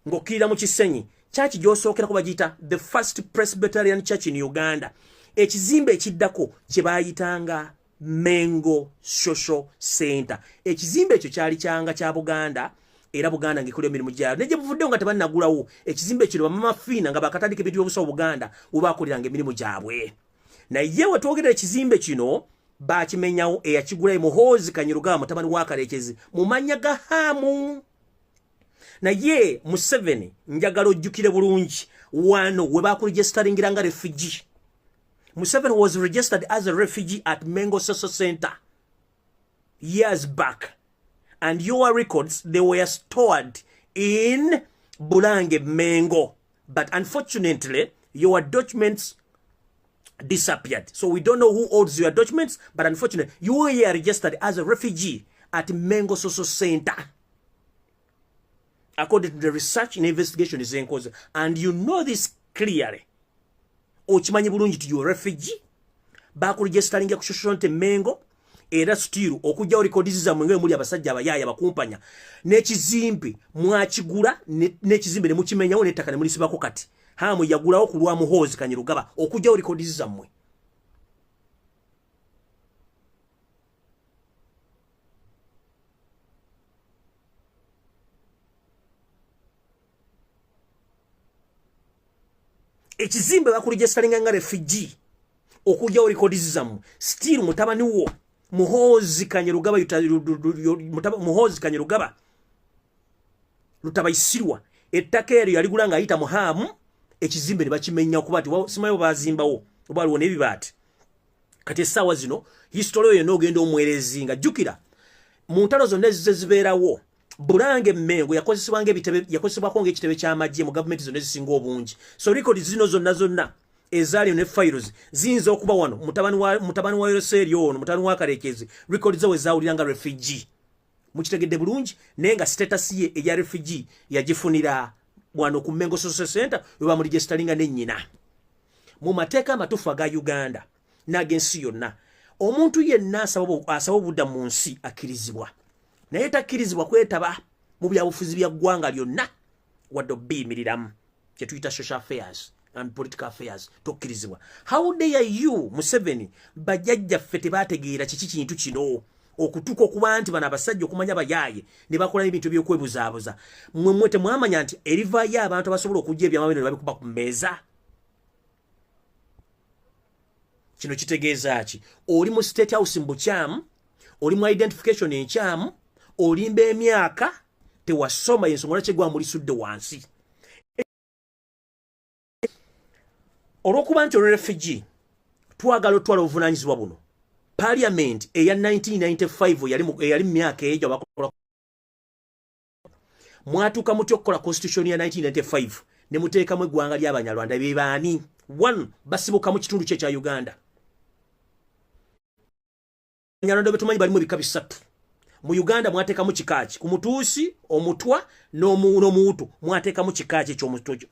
ngokirira mu Kisenyi church gy'osookera ku bagita the first Presbyterian church in Uganda. Ekizimbe ekiddako kye bayitanga Mengo Social Center. Ekizimbe ekyo kyali kyanga kya Buganda era Buganda ngikole emirimu gyayo neje buvudde nga tabannagulawo ekizimbe kino bamama fiina nga bakatandika ebintu by'obusawo Buganda ubakoliranga emirimu gyabwe. Naye wetwogera ekizimbe kino bakimenyawo eyakigula Muhoozi Kanyirugaba mutabani wa Karekezi mu mannya ga Hamu. Naye Museveni njagala ojjukire bulungi wano we bakuregisteringira nga refugee. Museveni was registered as a refugee at Mengo Social Center years back. And your records, they were stored in Bulange Mengo. But unfortunately, your documents disappeared. So we don't know who owns your documents, but unfortunately, you were registered as a refugee at Mengo Social Center. according to the research and investigation is enkoze, and you know this clearly. Ochimanyi bulungi to your refugee bakuregisteringa ku social nte mengo era still okujja orekodiza mwenge muri abasajja abayaya bakumpanya n'ekizimbe mwakigula n'ekizimbe ne mukimenyawo n'ettaka ne mulisibako kati hamu yagulawo kulwa muhozi Kanyirugaba okujja orekodiza mmwe. Ekizimbe bakuregisteringa nga refugee okujja orekodiza mmwe still mutabani wo muhozi Kanyirugaba muhozi Kanyirugaba lutabayisirwa ettaka eryo yaligula nga ayita muhamu ekizimbe ne bakimenya kuba ati simayo bazimbawo oba aliwo n'ebibaati kati essaawa zino history yo n'ogenda omwerezi nga jjukira mu ntalo zonna ezibeerawo Bulange Mmengo yakozesebwako ng'ekitebe ky'amagye mu gavumenti zonna ezisinga obungi so record zino zonna ezali ne files zinzo okuba wano mutabani wa Yoseri ono mutabani wa Karekezi record zawe zawuliranga refugee mukitegedde bulungi nenga status ye eya refugee yagifunira wano ku Mmengo Social Center oba mu registeringa n'ennyina mu mateeka amatufu aga Uganda n'agensi yonna omuntu yenna asaba obudda mu nsi akirizibwa naye takkirizibwa kwetaba mu byabufuzi bya ggwanga lyonna wadde obbiyimiriramu kye tuyita social affairs and political affairs tokkirizibwa. How dare you Museveni bajjajjaffe tebategeera kiki kintu kino okutuuka okuba nti bano abasajja okumanya bayaaye ne bakola ebintu by'okwebuzaabuza mmwe temwamanya nti erivaayo abantu abasobola okujja ebyamawere ne babikuba ku mmeeza. Kino kitegeeza ki? Oli mu state house mbukyamu, oli mu identification enkyamu, olimba emyaka tewasoma ensonga lwaki gwa mulisudde wansi. Olwokuba nti refugee twagala otwala obuvunaanyizibwa buno parliament eya 1995 eyali mu myaka egyo bakola mwatuuka mutya okukola constitution ya 1995 ne muteekamu eggwanga ly'Abanyarwanda be baani 1 basibuka mu kitundu kye kya Uganda. Abanyarwanda betumanyi balimu ebika bisatu. Mu Uganda mwateekamu kikaaki ku Mutuusi, Omutwa n'Omuhutu mwateekamu kikaaki eky'Omutojo.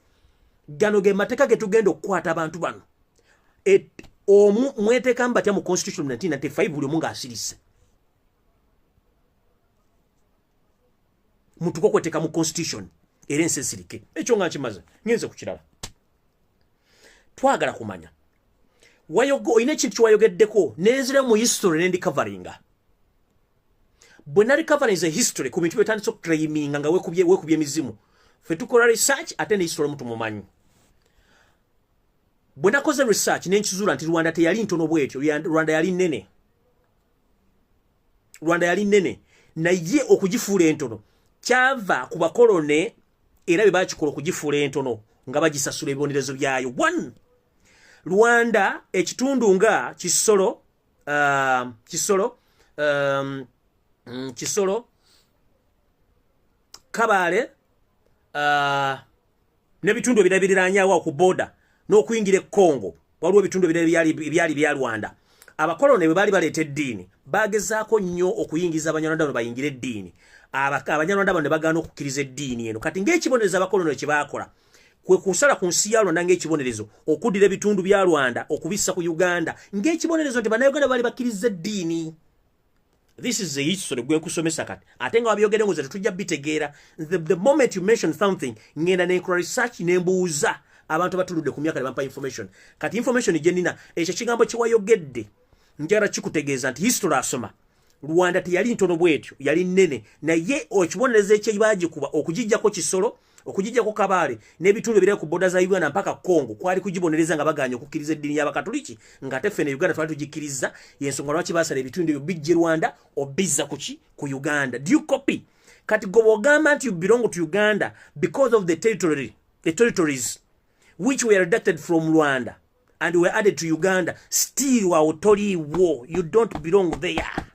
Gano ge mateeka ge tugenda okukwata abantu bano. Mweteekamu batya mu constitution 1995 buli omu ng'asirise. Mutuko kweteeka mu constitution era ensensirike. Ekyo nga nkimaze ngenze ku kirala. Twagala kumanya oyina ekintu kyewayogeddeko nenzira mu history nendi coveringa. Bwe nali covering a history ku bintu byetandise okuclaiminga nga weekubye emizimu ffe tukola research ate ne history omuntu mumanyi. Bwe nakoze research nenkizuula nti Rwanda teyali ntono bwetyo, Rwanda yali nnene. Rwanda yali nnene naye okugifuula entono kyava ku bakolone era bye bakikola okugifuula entono nga bagisasula ebibonerezo byayo. 1 Rwanda ekitundu nga Kisoro Kabale n'ebitundu ebirabiriranyawo ku border n'okuyingira Congo waliwo ebitundu ebyali bya Rwanda. Abakolone bwe bali baleeta eddiini bagezaako nnyo okuyingiza Abanyarwanda bano bayingire eddiini. Abanyarwanda bano ne bagaana okukkiriza eddiini eno. Kati ng'ekibonerezo abakolone kye baakola kwe kusala ku nsi ya Rwanda ng'ekibonerezo okuddira ebitundu bya Rwanda okubissa ku Uganda ng'ekibonerezo nti Bannayuganda bali bakkiriza eddiini. This is the history gwe kusomesa kati. Ate nga wabyogere ngoza tetujja bitegeera. The moment you mention something ngenda n'enkola research n'embuuza abantu batuludde ku myaka ne bampa information. Kati information gye nnina ekyo kigambo kye wayogedde njagala kikutegeeza nti history asoma. Rwanda teyali ntono bwetyo yali nnene naye ekibonerezo ekye baagikuba okugijjako Kisoro okugijjako Kabale n'ebitundu ebiri ku boda za Uganda mpaka Congo kwali kugibonereza nga baganya okukkiriza eddiini y'Abakatoliki nga ate ffene Uganda twali tugikkiriza y'ensonga lwaki baasala ebitundu ebyo bijje Rwanda obizza ku Uganda. Do you copy? Kati gobo ogamba nti you belong to Uganda because of the territories which were deducted from Rwanda and were added to Uganda, still war. You don't belong there.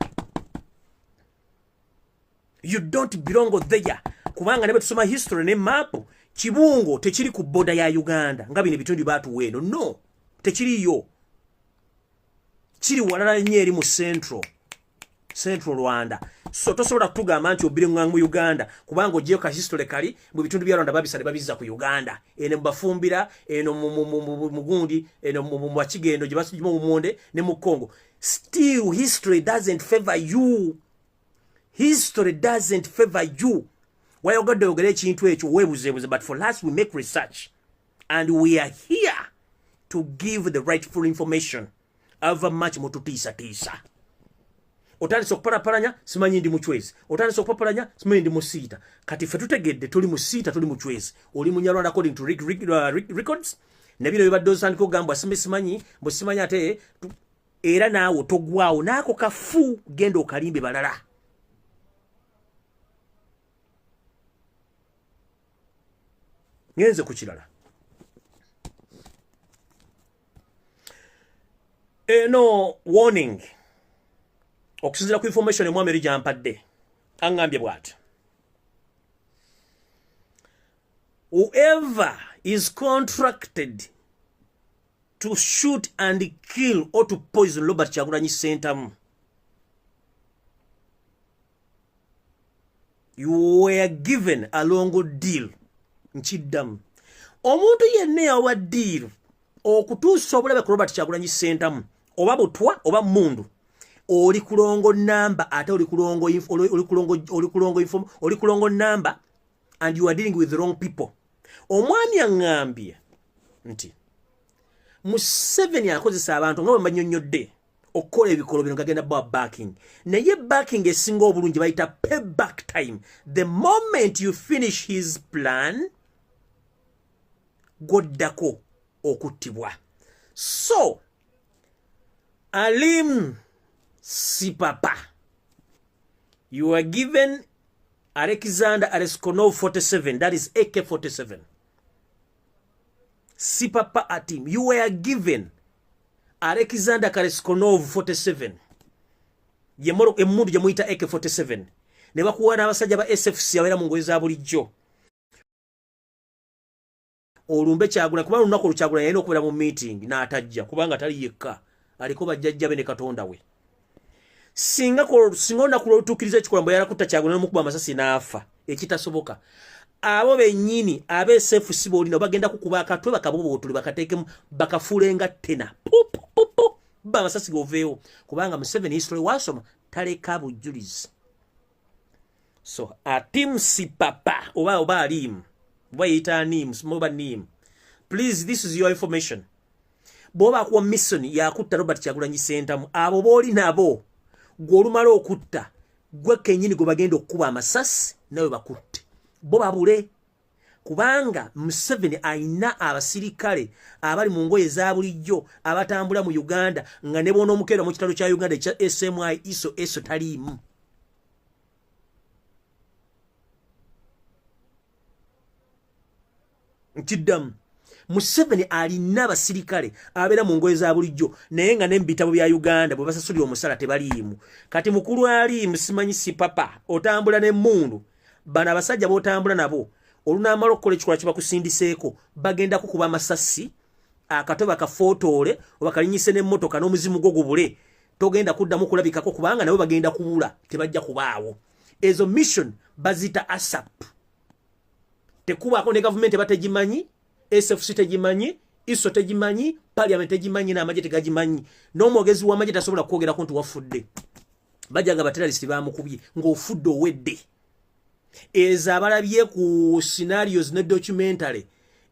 You don't belong there. Kubanga nebe tusoma history ne map Kibungo tekiri ku border ya Uganda nga bino bitundu batu weno. No, tekiriyo. Kiri walala nnyo eri mu central. Central Rwanda. So tosobola kutugamba nti obire mu Uganda kubanga ogiye ka history kali mu bitundu bya Rwanda babisale babizza ku Uganda. Ene mbafumbira eno mugundi eno mu Kigendo gye basujimo mu Monde ne mu Congo. Still history doesn't favor you. History doesn't favor you. Why you got to get into it? But for us, we make research. And we are here to give the rightful information. Ava much motutisa tisa. Otani sokuparaparanya, simanyi ndi muchwezi. Otani sokuparaparanya, simanyi ndi musita. Kati fetutegedde tuli musita tuli muchwezi. Oli munyarwanda according to records. Nebilo bibadoza niko gambwa simanyi, mbosimanyi ate era naawo togwaawo nako kafu gendo okalimbe balala. Ngenze ku kirala. No warning. Okusinzira ku information emu America ampadde. Angambye bw'ati. Whoever is contracted to shoot and kill or to poison Robert Kyagulanyi Ssentamu, you were given a long deal. Nchiddamu. Omuntu yenna yawa deal okutuusa obulabe ku Robert Kyagulanyi Ssentamu oba butwa oba mundu oli kulongo namba ate oli kulongo namba and you are dealing with the wrong people. Omwami angambye nti Museveni akozesa abantu nga banyonyodde okola ebikolo bino kagenda ba backing. Naye backing esinga obulungi bayita payback time. The moment you finish his plan, goddako okuttibwa. So Alim Sipapa, you are given Alexander Areskonov 47, that is AK-47. Sipapa Atim, you were given Alexander Areskonov 47. Yemoro emundu jamuita AK-47. Ne bakuwa n'abasajja ba SFC abera mu ngoye za bulijjo. Olumbe Kyagula kuba lunaku Kyagula yalina okubera mu meeting n'atajja kubanga tali yekka aliko bajjajja be ne Katonda we. Singa na kulotukiriza ekikolombo yarakuta Kyagula n'omukuba amasasi n'afa ekitasoboka. Abo bennyini abe SFC bolina bagenda kukuba akatwe bakabobo tuli bakateekemu bakafulenga tena. Ba amasasi goveewo kubanga Museveni history wasoma taleka bujulizi. So Atim Sipapa oba Alim bayita nim smoba nim. Please, this is your information. Boba kwa mission ya kutta Robert Kyagulanyi Ssentamu abo boli nabo gwolumala okutta gwe kenyini go bagenda okuba amasasi nawe bakutte boba bule kubanga Museveni aina abasirikale abali mu ngoye za bulijjo abatambula mu Uganda nga ne bono omukera mu kitalo kya Uganda kya SMI iso talimu. Nkiddamu Museveni alina abasirikale abera mu ngoye za bulijjo naye nga n'embitabo bya Uganda bwe basasuli omusala tebaliimu. Kati mukulu ali Musimanyi Sipapa otambula n'emmundu bana abasajja botambula nabo olunamala okukola ekikola kye bakusindiseeko bagenda kukuba amasasi akatoba kafotoole oba kalinyise n'emmotoka n'omuzimu gwo gubule togenda kuddamu kulabikako kubanga nabo bagenda kubula tebajja kubaawo. Ezo mission bazita ASAP. Tekubaako ne government bategimanyi, SFC tegimanyi, ISO tegimanyi, parliament tegimanyi n'amagye tegagimanyi. N'omwogezi w'amagye tasobola kwogerako nti wafudde. Bajja nga baterrorist baamukubye ng'ofudde owedde. Eza abalabye ku scenarios ne documentary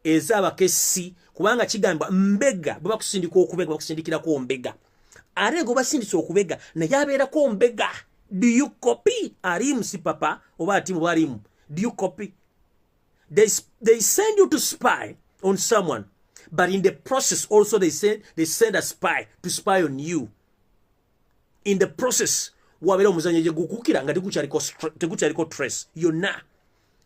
eza abakesi kubanga kigamba mbega bwe bakusindika okubega bakusindikirako mbega. Ate ngo basindise okubega naye abeerako mbega. Do you copy? Alim Sipapa oba atimu balimu. Do you copy? They send you to spy on someone, but in the process also they send a spy to spy on you. In the process, wabera omuzanyo je gukukira nga tekukyariko trace yonna.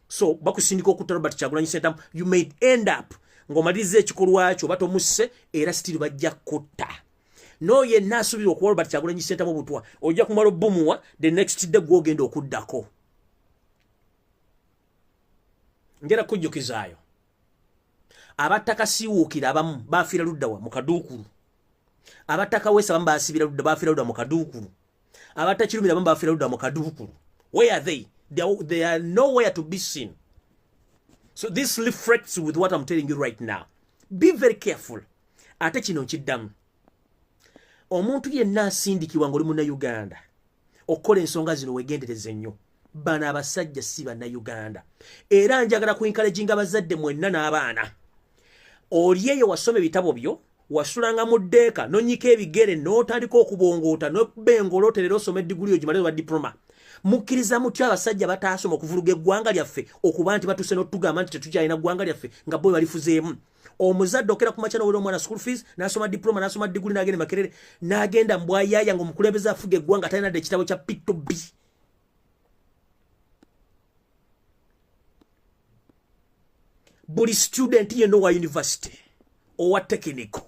So bakusindika okutta Robert Kyagulanyi Ssentamu, you may end up ng'omalize ekikolwa kyo bato musse era still bajja kutta. No yenna asubira okuwa Robert Kyagulanyi Ssentamu obutwa ojja kumala obbumuwa the next day gwogenda okuddako. Ngera kujjukizaayo abataka siwuukira abamu bafiira luddawa mu Kaduukulu. Abataka weesa abamu baasibira ludda bafiira ludda mu Kaduukulu. abatakirumira bamba bafira ludda mu kaduukulu. Where are they? They are nowhere to be seen. So this reflects with what I'm telling you right now. Be very careful. Ate kino nkiddamu. Omuntu yenna asindikibwa ng'oli munna Uganda. Okola ensonga zino weegendereze nnyo. Bana abasajja si banna Uganda. Era njagala ku-encouraging abazadde mwenna n'abaana. Oli eyo wasoma ebitabo byo, wasulanga mu ddeeka, n'onnyika ebigere, n'otandika okubongoota, n'okubengoloote leero osoma eddiguli yo gimale ba diploma. Mukkiriza mutya abasajja bataasoma okuvuluga eggwanga lyaffe okuba nti batuse n'otugamba nti tetukyalina ggwanga lyaffe nga bo balifuzeemu. Omuzadde okera ku makya n'owera omwana school fees, n'asoma diploma, n'asoma diguli, n'agenda Makerere, n'agenda mbwayaaya ng'omukulembeze afuga eggwanga talina dde ekitabo kya P2B. Buli student yenna owa university, owa technical,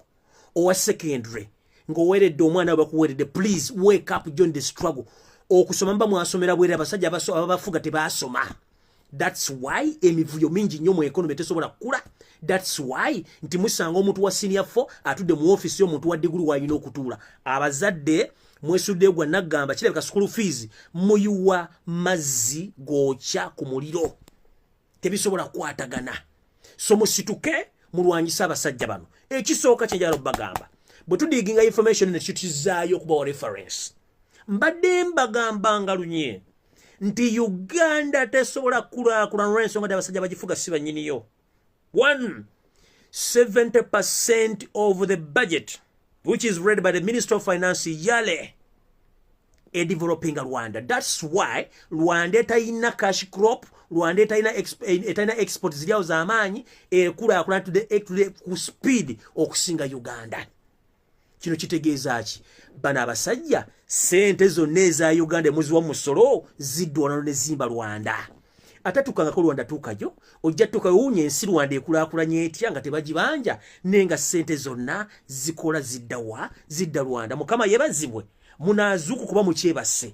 owa secondary, ng'oweredde omwana we bakuweredde, please wake up, join the struggle. Okusoma mba mwasomera bwere abasajja abafuga tebaasoma. That's why emivuyo mingi nnyo mu economy tesobola kukula. That's why nti musanga omuntu wa senior 4 atudde mu office y'omuntu wa degree wayina okutuula. Abazadde mwesudde gwa nagamba kirabika school fees muyuwa mazzi gookya ku muliro. Tebisobola kukwatagana. So musituke mulwanyisa abasajja bano. Ekisooka kye njagala obbagamba. Bwe tudiginga information ne kitizaayo okubawa reference. Mbadde mbagamba lunye nti Uganda tesobola kulaakulana olw'ensonga nti abasajja bagifuga si bannyiniyo. 70% of the budget which is read by the Minister of Finance Yale a developing Rwanda. That's why Rwanda etayina cash crop, Rwanda etayina export ziryawo z'amaanyi kulaakulana to the speed okusinga Uganda. Kino kitegeeza ki? Bana abasajja sente zonna eza Uganda mwezi wa musolo ziddwala ne zimba Rwanda. Atatukangako Rwanda tukajo, ojja tuka unye ensi Rwanda ekulaakulanye etya nga tebagibanja nenga sente zonna zikola zidda Rwanda. Mukama yebazibwe munaazuuku kuba mukyebase.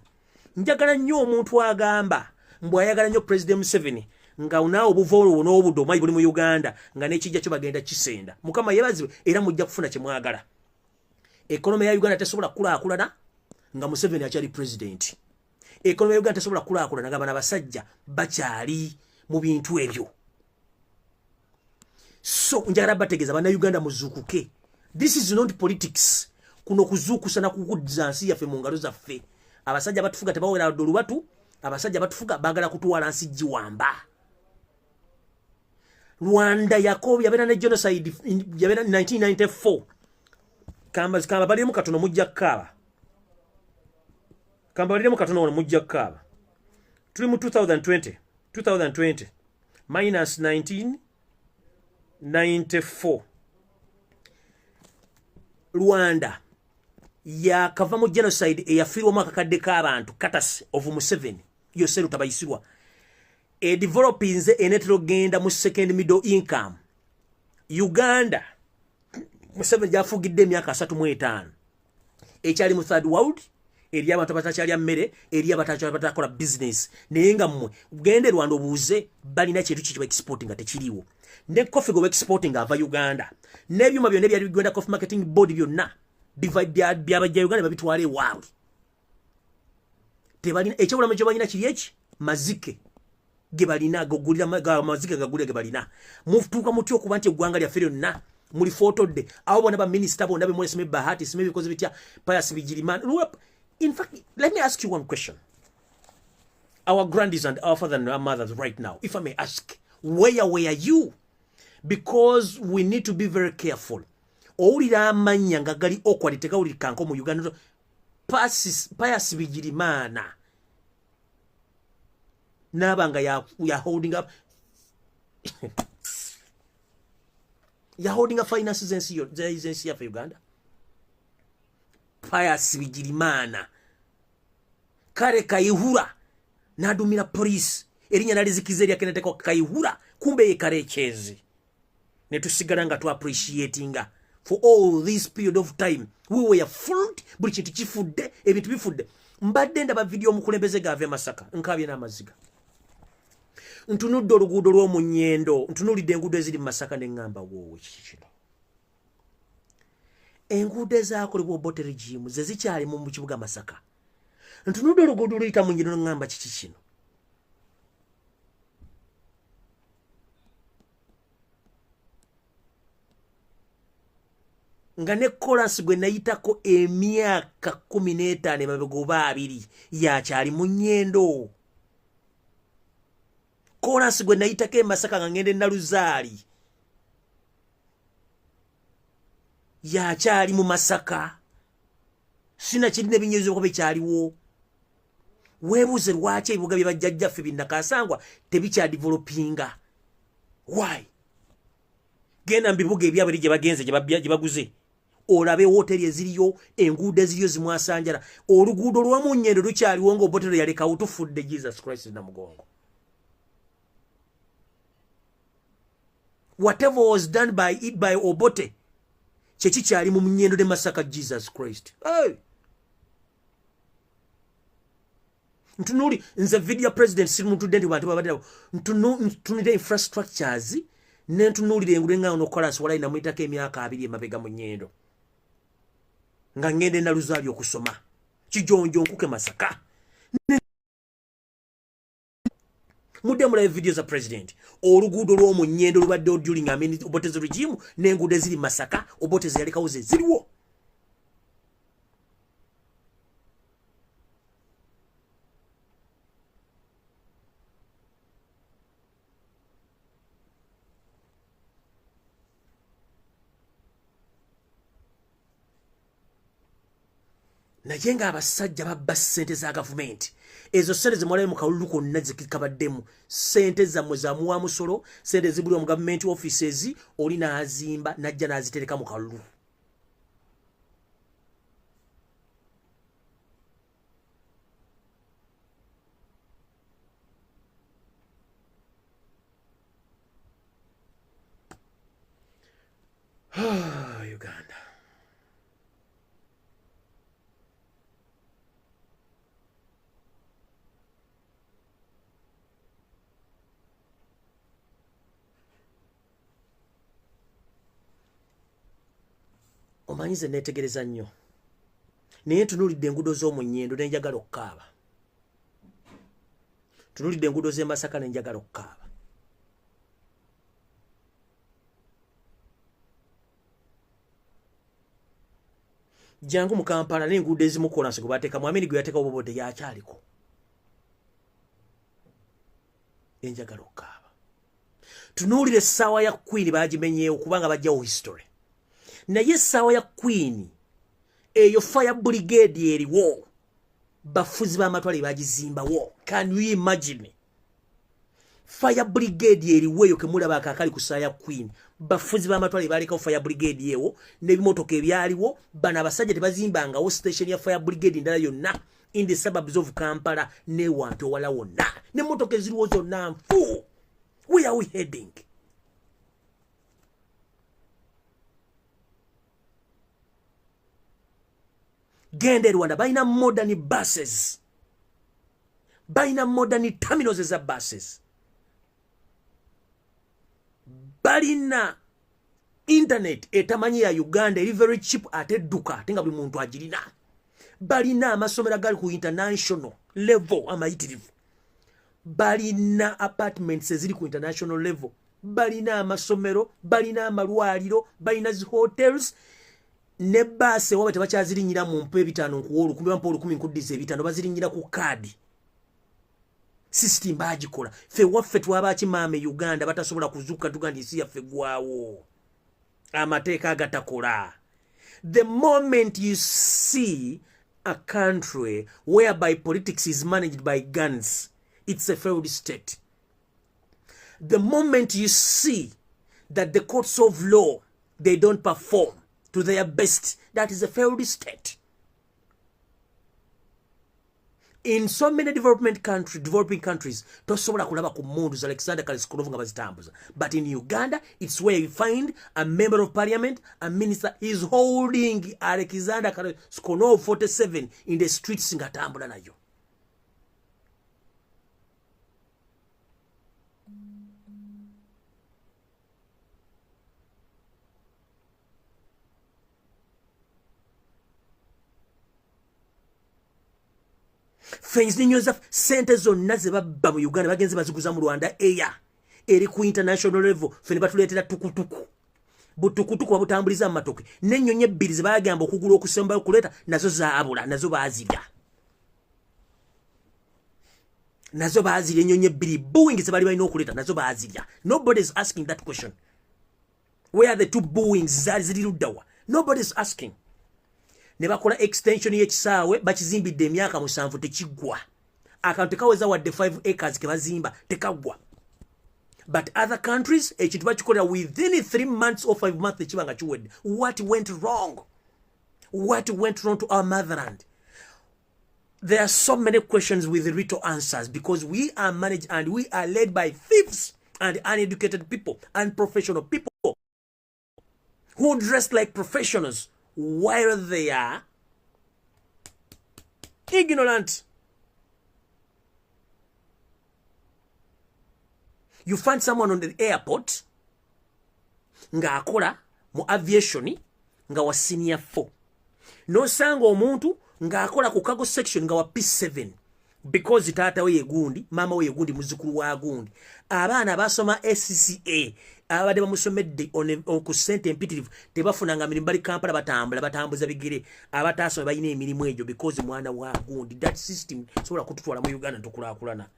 Njagala nnyo omuntu agamba mbw ayagala nnyo President Museveni nga unaawo obuvoolo n'obudde omayi buli mu Uganda nga n'ekijja kyo bagenda kisenda. Mukama yebazibwe era mujja kufuna kye mwagala. Economy ya Uganda tesobola kulaakulana nga Museveni akyali president. Economy ya Uganda tesobola kulaakulana nga bana basajja bakyali mu bintu ebyo. So njagala bategeeza bana Uganda muzuukuke. This is not politics. Kuno kuzuukusa na kukuddiza nsi yaffe mu ngalo zaffe. Abasajja batufuga tebawera dolubatu, abasajja batufuga bagala kutuwala nsi giwamba. Rwanda Yakobo yabeera ne genocide yabeera 1994. Kamba bali mu katono mujja kaba. Kamba bali mu katono mujja kaba. Tuli mu 2020 minus 1994. Rwanda ya kava mu genocide eyafirwa mu akakadde k'abantu katasi of Museveni yoselu tabayisirwa. Developing enetrogenda mu second middle income. Uganda Museveni jafugidde emyaka 35. Ekyali mu third world, eri abantu abatakyalya mmere, eri abatakola business. Naye nga mmwe gende Rwanda obuuze balina kintu kiki exporting nga tekiriwo. Ne coffee go exporting ava Uganda. N'ebyuma byonna byali bigenda Coffee Marketing Board byonna byabajja Uganda babitwala ewaabwe. Tebalina ekyobulamu kye balina kiri eki mazike ge balina gogulira mazike gagulira ge balina. Mufutuuka mutyo okuba nti eggwanga lyaffe lyonna muli fotodde abo bona ba minister bona be mwesime bahati sime because bitya Pius Bigirimana. In fact, let me ask you one question. Our grandies and our fathers and our mothers right now, if I may ask, where were you? Because we need to be very careful. Owulira amanya nga gali okwali tekawulira kanko mu Uganda. Pius Bigirimana nabanga ya holding up you're holding a finances agency of Uganda. Pius Bigirimana kare Kayihura nadumira police erinya nalizikize lya keneteko Kayihura kumbe ye kare chezi ne tusigala nga tu appreciating for all this period of time. We were fooled buli kintu kifudde ebintu bifudde. Mbadde ndaba video mukulembeze gave Masaka nkabye n'amaziga. Ntunudde oluguudo lw'omu Nnyendo, ntunulidde enguudo eziri mu Masaka ne ngamba woowe kino. Enguudo ezaakolebwa Obote regime ze zikyali mu kibuga Masaka. ntunudde oluguudo luyita mu nnyiriro ngamba kiki kino nga ne kolansi gwe nayitako emyaka 15 emabega oba 2 yakyali mu nnyendo kolansi gwe nayitako emasaka nga ngende naluzaali yakyali mu masaka sina kirina ebinyezo ko bikyaliwo weebuuze lwaki ebibuga bye bajjajjaffe binnakasangwa tebikyadivelopinga why genda mu bibuga ebyabwe gye bagenze gye baguze olabe hoteli eziriyo enguudo eziriyo zimwasanjala oluguudo lw'omu nnyendo lukyaliwo ng'obotero yalekawo tufudde Jesus Christ na mugongo whatever was done by Obote kyekikyali mu nnyendo ne Masaka Jesus Christ hey. Ntunuli nze video president siri mutudde nti bantu babadde ntunulira infrastructures nentunulira enguudo nga ono kolansi walayi namuyitako emyaka 2 emabega mu nnyendo nga ngende na luzaali okusoma kijonjo nkuke Masaka mudde mulabe video za president oluguudo lw'omu nnyendo lubadde during Obote's regime n'enguudo eziri Masaka Obote ze yalekawo ze ziriwo naye ng'abasajja babba ssente za gavumenti ezo ssente zemwalabe mu kalulu konna zikabaddemu ssente zammwe zamuwa musolo ssente zibulwa mu gavumenti offices oli n'azimba najja n'azitereka mu kalulu Uganda omanyize neetegereza nnyo naye tunulidde enguudo z'omu nnyendo nenjagala okukaaba tunulidde enguudo z'e Masaka nenjagala okukaaba jangu mu Kampala n'enguudo ezimu kolansi gwe bateeka Mwamini gwe yateekawo Bobode yakyaliko nenjagala okukaaba tunuulire essaawa ya Queen baagimenyeewo kubanga bajjawo history naye essaawa ya Queen eyo fire brigade eriwo bafuzi b'amatwale bagizimbawo can you imagine fire brigade eriwo eyo kemulaba akakali ku ssaawa ya Queen bafuzi b'amatwale balekawo fire brigade ewo n'ebimotoka ebyaliwo bano abasajja tebazimbangawo station ya fire brigade ndala yonna in the suburbs of Kampala n'ewantu owala wonna n'emmotoka eziriwo zonna nfu where are we heading gende Rwanda balina modern buses balina modern terminals eza buses balina internet etamanyi ya Uganda eri very cheap ate edduka ate nga buli muntu agirina balina amasomero agali ku international level amayitirivu balina apartments eziri ku international level balina amasomero balina amalwaliro balina zi hotels ne base waba tebakyazirinyira mu mpe 5 nkuwolu 10 nkuddiza 5 bazirinyira ku kadi system bagikola fe waffe twabaki mame Uganda batasobola kuzuka tugandi isi yaffe gwawo amateeka agatakola the moment you see a country whereby politics is managed by guns it's a failed state the moment you see that the courts of law they don't perform to their best, that is a failed state. In so many developing countries, tosobola kulaba ku mundu za Alexander Kaliskolov nga bazitambuza. But in Uganda, it's where you find a member of parliament, a minister is holding Alexander Kaliskolov 47 in the streets ngatambula nayo. fenzi ninyoza sente zonna ze babba mu Uganda bagenze baziguza mu Rwanda eri ku international level fene batuletera tukutuku butukutuku wabutambuliza amatoke n'ennyonyi ebbiri ze bagamba okugula okusembayo kuleta nazo zaabula nazo bazirya ennyonyi ebbiri Boeing ze bali balina okuleta nazo bazirya. Nobody is asking that question. Where are the two Boeings zali ziri luddawa? Nobody is asking. Ne bakola extension y'ekisaawe bakizimbidde emyaka 7 tekiggwa. Akantu tekaweza wadde 5 acres ke bazimba tekagwa. But other countries, ekintu bakikolera within 3 months or 5 months ekibanga kiwedde. What went wrong? What went wrong to our motherland? There are so many questions with little answers because we are managed and we are led by thieves and uneducated people, unprofessional people who dress like professionals while they are ignorant. You find someone on the airport nga akola mu aviation nga wa senior 4. No sanga omuntu nga akola ku cargo section nga wa P7 because taata we yegundi mama we yegundi muzukulu wa gundi. Abaana basoma SCCA abade bamusomedde ku sente empitirivu tebafunanga mirimu bali Kampala batambuza bigere abatasoma bayina emirimu ejo because mwana wa gundi. That system sobola kututwala mu Uganda tukulakulana.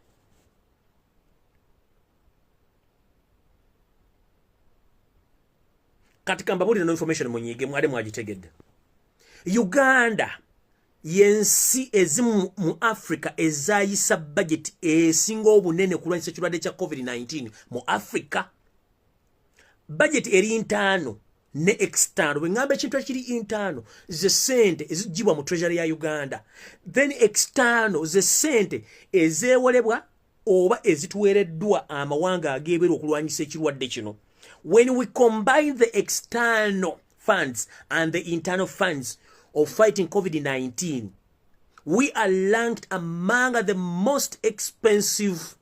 Katika mbabuli na information mwenyige mwade mwagitegedde. Uganda yensi ezimu mu Africa ezayisa budget esinga obunene kulwanyisa ekirwadde kya COVID-19 mu Africa. Budget eri intano ne external. Bwengamba ekintu ekiri intano ze sente ezigibwa mu treasury ya Uganda. Then external ze sente ezeewolebwa oba ezituwereddwa amawanga ageebera okulwanyisa ekirwadde kino. When we combine the external funds and the internal funds of fighting COVID-19, we are ranked among the most expensive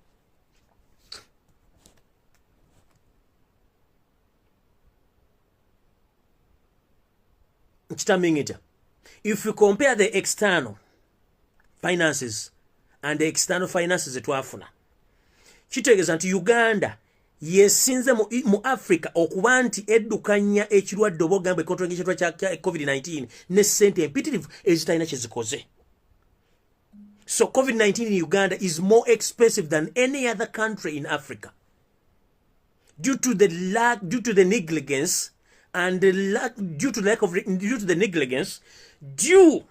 if you compare the external finances and the external finances etwafuna kitegeeza nti Uganda yesinze mu Africa okuba nti eddukanya ekirwadde obogambe kontrongi ekitwa kya COVID-19 ne sente empitirivu ezitalina kyezikoze. So COVID-19 in Uganda is more expensive than any other country in Africa due to the negligence and due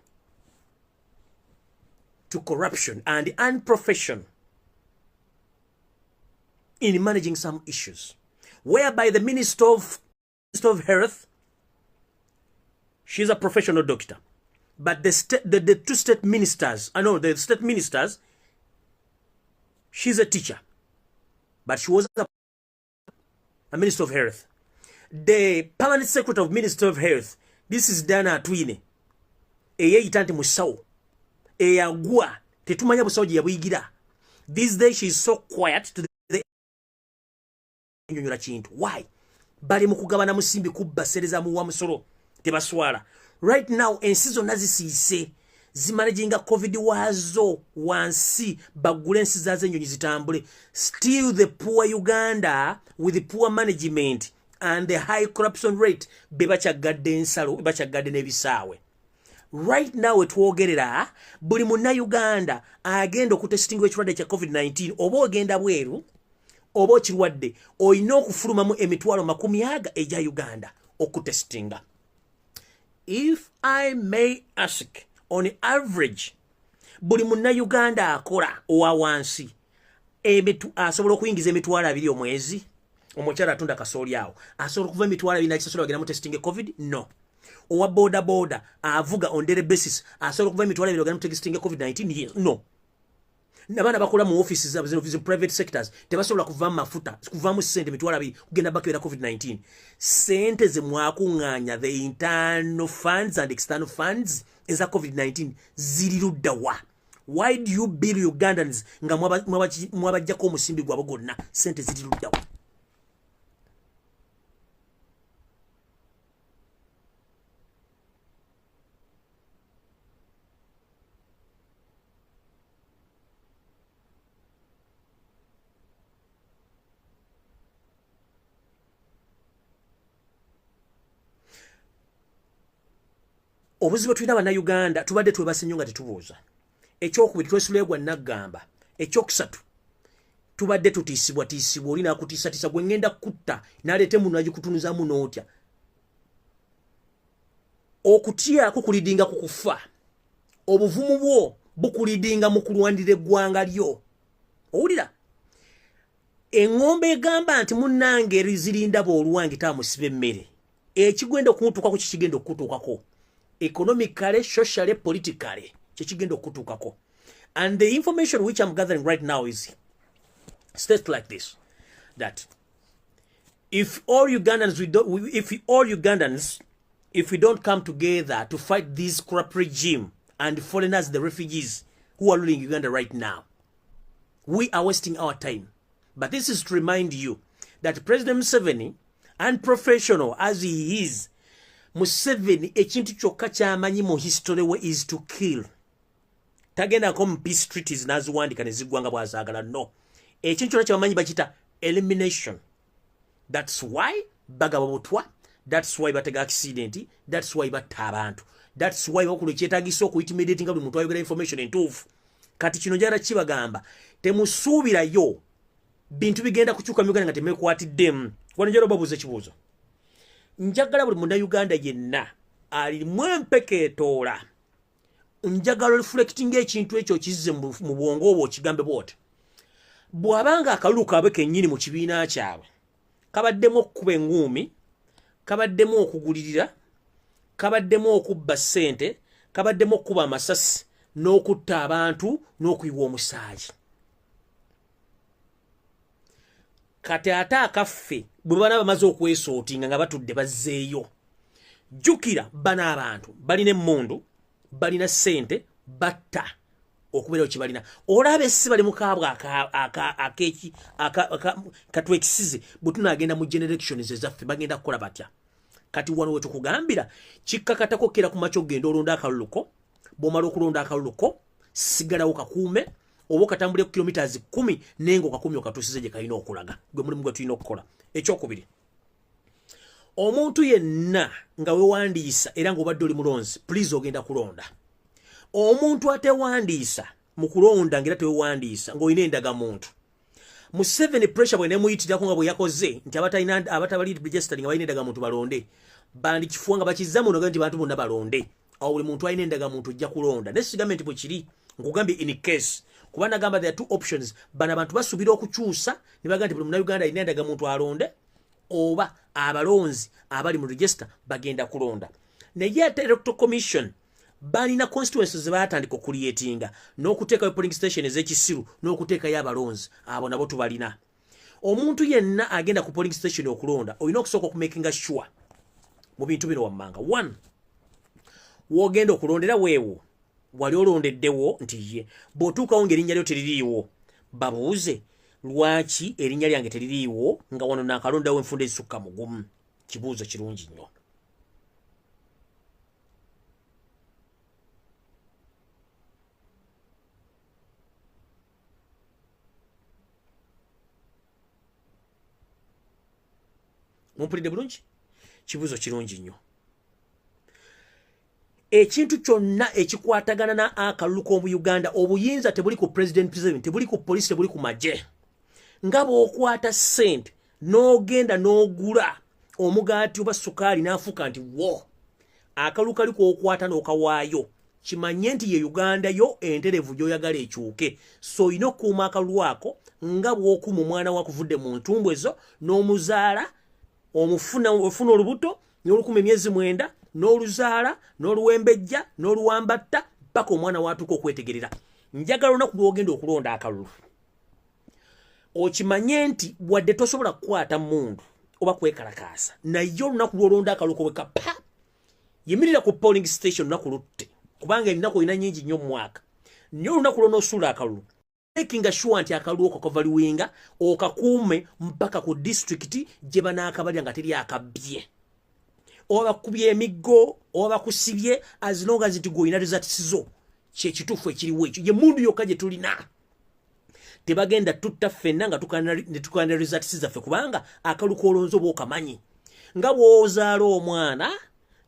to corruption and unprofession in managing some issues, whereby the Minister of Health, she's a professional doctor, but the two state ministers, the state ministers, she's a teacher, but she was a Minister of Health. The permanent secretary of Minister of Health, this is Dana Atwine, eyeyita nti musawo, eyagwa tetumanya busawo gye yabuyigira. These days she is so quiet to the why? Bali mukugabana musimbi kubba sereza mu wa musoro tebaswala. Right now ensi zonna zisiise zimanaginga COVID wazo wansi bagule ensi zaze ennyonyi zitambule. Still the poor Uganda with the poor management and the high corruption rate bebakyagadde ensalo bebakyagadde n'ebisaawe. Right now Wetwogerela buli munna Uganda agenda okutestinga ekirwadde kya COVID-19 oba ogenda bweru oba kirwadde oyina okufulumamu emitwalo 100 eja Uganda okutestinga. If I may ask, on average buli munna Uganda akola owa wansi asobola okuyingiza emitwalo 2 omwezi. Omukyala atunda kasooli awo asobola okuva emitwalo 2 nakisobola agenda mu testing COVID? No. Owa boda avuga on daily basis asobola okuva emitwalo 2 agenda mu testing COVID-19? Yes. No. Nabana bakola mu offices za private sectors tebasobola kuvamu mafuta kuvamu sente mitwala 2 kugenda bakira COVID-19. Sente ze mwakunganya the internal funds and external funds eza COVID-19 ziri luddawa. Why do you bill Ugandans nga mwabajjako omusimbi gwabo gonna sente ziri luddawa? obuzibu tulina bannayuganda tubadde twebase nnyo nga tetubuuza. Ekyokubiri twesuleegwa naggamba. Ekyokusatu tubadde tutiisibwa oli n'akutiisatiisa gwe ngenda kutta n'aleete muno agikutunuzaamu n'otya. Okutya kukulidinga kukufa. Obuvumu bwo bukulidinga mu kulwanirira eggwanga lyo. Owulira? Engombe egamba nti munnange erizirinda b'oluwange taamusiba emmere. Ekigenda okumutuukako kikigenda okukutuukako. Economically, socially, politically, kikigenda okukutuukako. And the information which I'm gathering right now is states like this, that if all Ugandans if we don't come together to fight this corrupt regime and foreigners, the refugees who are ruling Uganda right now, we are wasting our time. But this is to remind you that President Museveni, unprofessional as he is, Museveni ekintu kyokka ky'amanyi mu history we is to kill. Tagenda ko mu peace treaties n'aziwandika ne ziggwanga bw'azaagala. No. Ekintu kyonna ky'amanyi bakita elimination. That's why bagaba butwa. That's why batega accident. That's why batta abantu. That's why bakulu kyetaagisa okuyitimidating buli muntu ayogera information entuufu. Kati kino njagala kibagamba. Temusuubirayo bintu bigenda kukyuka mu Uganda nga temekwatiddemu. Wano njagala babuuza ekibuuzo. Njagala buli munnayuganda yenna alimu empekeetoola. Njagala reflecting ekintu ekyo kizze mu bwongo obwo kigambe bw'oti. Bw'abanga akalulu kaabe kennyini mu kibiina kyabwe kabaddemu okukuba enguumi, kabaddemu okugulirira, kabaddemu okubba ssente, kabaddemu okukuba amasasi n'okutta abantu n'okuyiwa omusaayi. Kati ate akaffe bwe bana bamaze okwesootinga nga batudde bazzeeyo. Jjukira bana abantu balina emmundu, balina ssente, batta okubeera kye balina. Olaba essi bali mu kaabwa katwekisize bwe tunaagenda mu generations ezaffe bagenda kukola batya. Kati wano we tukugambira kikkakatako kera ku makya okugenda olonda akaluluko. Bw'omala okulonda akaluluko sigalawo kakuume oba okatambule ku kilometers 10 nengo kakumi okatuusize gye kalina okulaga. Gwe mulimu gwe tulina okukola. Ekyokubiri, omuntu yenna nga wewandiisa era ng'obadde oli mulonzi, please ogenda kulonda. Omuntu atewandiisa mu kulonda ngera tewewandiisa ng'olina endagamuntu. Museveni pressure bwe nemuyitirako nga bwe yakoze nti abatabali registered nga balina endagamuntu balonde. Bandikifuwa nga bakizzamu noga nti bantu bonna balonde. Awo buli muntu alina endagamuntu ojja kulonda. Nesigambe nti bwe kiri nkugambye in case. Kuba nagamba there are two options. Bano abantu basuubira okukyusa ne bagamba nti buli munnayuganda alina endagamuntu alonde oba abalonzi abali mu register bagenda kulonda. Naye ate Electoral Commission balina constituencies ze baatandika okuliyetinga n'okuteekayo polling station ez'ekisiru n'okuteekayo abalonzi. Abo nabo tubalina. Omuntu yenna agenda ku polling station okulonda olina okusooka okumakinga sure mu bintu bino wammanga. 1, w'ogenda okulondera weewo wali olondeddewo nti ye bw'otuukawo ng'erinnya lyo teririiwo babuuze lwaki erinnya lyange teririiwo nga wano naakalondawo enfunda ezisukka mugumu. Kibuuzo kirungi nnyo. Mumpulidde bulungi? Kibuuzo kirungi nnyo. Ekintu kyonna ekikwatagana na akalulu k'omu Uganda, obuyinza tebuli ku president, tebuli ku police, tebuli ku magye. Nga bw'okwata ssente n'ogenda n'ogula omugaati oba sukaali n'afuuka nti wo, akalulu kali kw'okwata n'okawaayo, kimanye nti ye Uganda yo enterevu gy'oyagala ekyuke. So olina okukuuma akalulu ako nga bw'okuuma omwana wakuvudde mu ntumbu ezo n'omuzaala ofuna olubuto n'olukuma emyezi 9 n'oluzaala n'oluwembejja n'oluwambatta paka omwana watuuka okwetegerera. Njagala olunaku lw'ogenda okulonda akalulu okimanye nti wadde tosobola kukwata mundu oba kwekalakaasa, naye olunaku lw'olonda akalulu koweka pa yimirira ku polling station olunaku lutte, kubanga ennaku olina nnyingi nnyo mu mwaka. Naye olunaku lw'onoosuula akalulu making sure nti akalulu ako kavaliwinga okakuume mpaka ku district gye banaakabalya nga teri akabbye oba kubye emiggo oba kusibye, as long as nti goyina results zo kyekituufu ekiriwo ekyo. Ye mundu yokka gye tulina. Tebagenda tutta ffenna nga tukana results zaffe, kubanga akalulu koolonzo oba okamanyi. Nga bw'ozaala omwana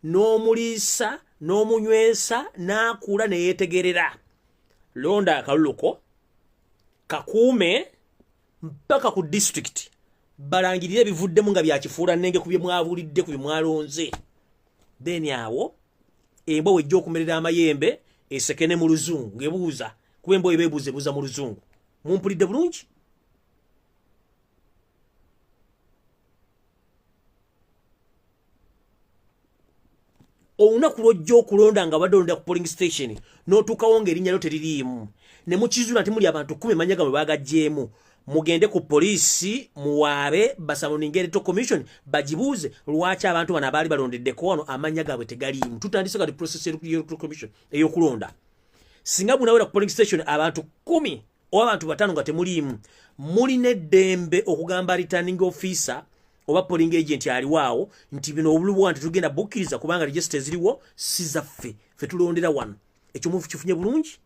n'omuliisa n'omunywesa n'akula ne yeetegerera. Londa akaluluko kakuume mpaka ku district balangirire bivuddemu nga byakifuula nnenge ku bye mwabulidde ku bye mwalonze. Then awo embwa wejja okumerera amayembe esekene mu luzungu ngebuuza kuba embwa ebeebuuza mu luzungu. Mumpulidde bulungi? Olunaku lw'ojja okulonda nga badde ku polling station n'otuukawo ng'erinnya lyo teririimu ne mukizuula nti muli abantu 10 manyaga mwe baagaggyemu, mugende ku poliisi muwaabe basamuninga electoral commission bagibuuze lwaki abantu bano abaali balondeddeko wano amanya gaabwe tegaliimu. Tutandise kati process y'electoral commission ey'okulonda. Singa munawera ku polling station abantu 10 oba abantu 5 nga temuliimu, mulina eddembe okugamba returning officer oba polling agent aliwaawo nti bino obulubwa nti tugenda bukkiriza kubanga register ziriwo si zaffe, ffe tulondera wano. Ekyo kifunye bulungi?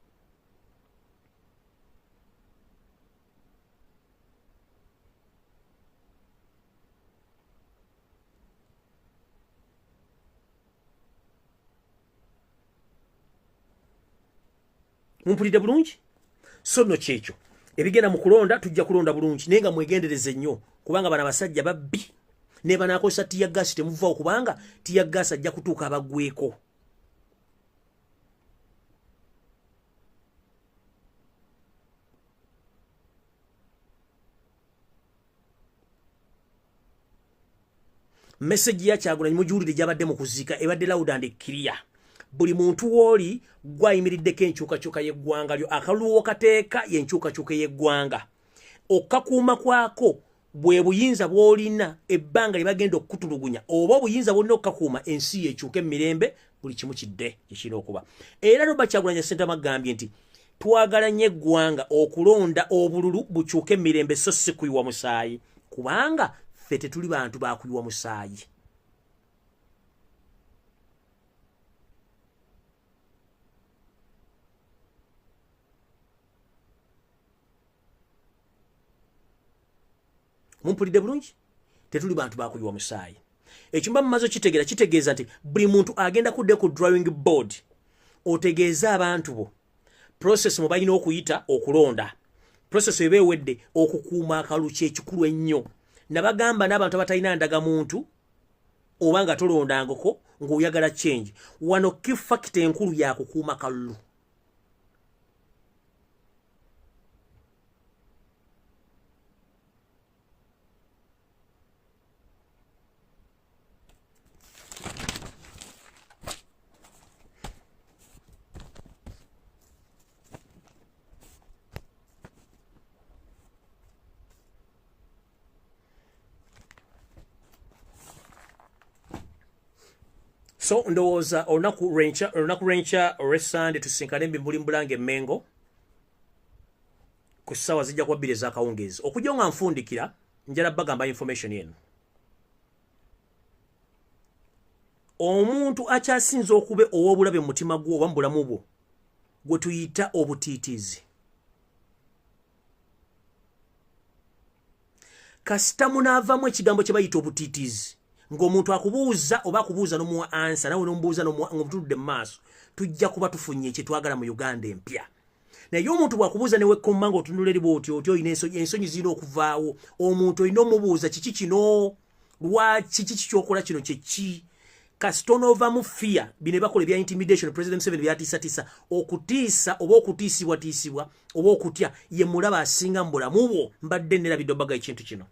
Mumpulidde bulungi? So no kyekyo ebigenda mu kulonda tujja kulonda bulungi naye nga mwegendereze nnyo kubanga bana basajja babbi ne banaakozesa tiyagasi temuvaawo kubanga tiyagasi ajja kutuuka abagweko. Message ya Kyagulanyi mujuulire gyabadde mu kuziika ebadde loud and clear. Buli muntu woli gwayimiriddeko enkyukakyuka y'eggwanga lyo, akaluwo kateeka y'enkyukakyuka y'eggwanga. Okakuuma kwako bwe buyinza bw'olina ebbanga lye bagenda okukutulugunya oba obuyinza bw'olina okukakuuma ensi yekyuka emirembe, buli kimu kidde ekirina okuba. Era Robert Kyagulanyi Ssentamu agambye nti twagala nnyo eggwanga okulonda obululu bukyuke emirembe so si kuyiwa musaayi kubanga ffe tetuli bantu bakuyiwa musaayi. Mumpulidde bulungi? Tetuli bantu bakuyiwa musaayi. Ekimba mumaze kitegeeza nti buli muntu agenda kudde ku drawing board otegeeza abantu bo process mu balina okuyita okulonda. Process ebeewedde okukuuma akalu ky'ekikulu ennyo. Nabagamba n'abantu abatalina ndagamuntu oba nga tolondangako ng'oyagala change. Wano key factor enkulu ya kukuuma kalulu. So ndowooza olunaku lwenca olw'Essande tusinkane Bimbuli Mbulange Mengo ku ssaawa zijja kuba 2 ez'akawungeezi. Okujja nga nfundikira njala bagamba information eno. Omuntu akyasinza okube ow'obulabe mu mutima gwo oba mu bulamu bwo gwe tuyita obutiitiizi. Kasita munaavamu ekigambo kye bayita obutiitiizi ng'omuntu akubuuza oba akubuuza n'omuwa ansa nawe n'omubuuza ng'omutuludde mu maaso, tujja kuba tufunye kye twagala mu Uganda empya. Naye omuntu bw'akubuuza ne wekkomma ng'otunula eri bw'oti olina ensonyi zirina okuvaawo. Omuntu olina omubuuza kiki kino, lwaki kiki kyokola kino kyeki. Kasita onoovaamu fear bino bakola ebya intimidation President Museveni byatiisatiisa okutiisa oba okutiisibwatiisibwa oba okutya ye mulaba asinga mu bulamu bwo. Mbadde nerabidde obaga ekintu kino.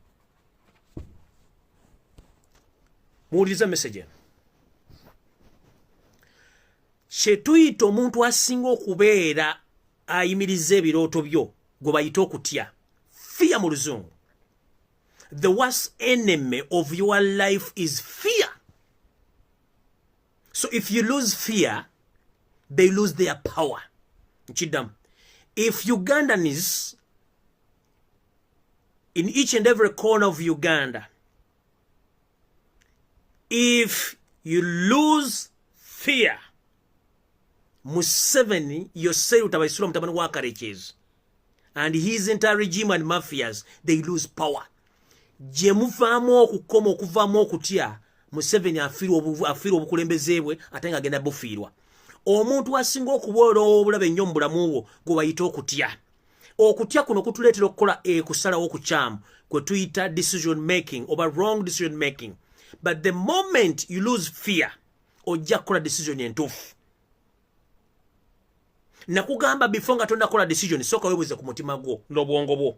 Muwuliriza message. Kye tuyita omuntu asinga okubeera ayimiriza ebirooto byo gwe bayita okutya. Fear mu luzungu. The worst enemy of your life is fear. So if you lose fear, they lose their power. Chidam. If Ugandans in each and every corner of Uganda, if you lose fear, Museveni, Yoseri Utabaisula Mutabani wa Karekezi, and his entire regime and mafias, they lose power. Jemuvamo okukoma okuvamo okutya, Museveni afiirwa obukulembeze bwe ate nga agenda bufiirwa. Omuntu asinga okuboolera obulabe ennyo mu bulamu bwo gwe bayita okutya. Okutya kuno kutuleetera okukola kusalawo okukyamu kwe tuyita decision making oba wrong decision making. But the moment you lose fear, ojja kukola decision entuufu. Nakugamba before nga tonnakola decision sooka weebuuze ku mutima gwo n'obwongo bwo.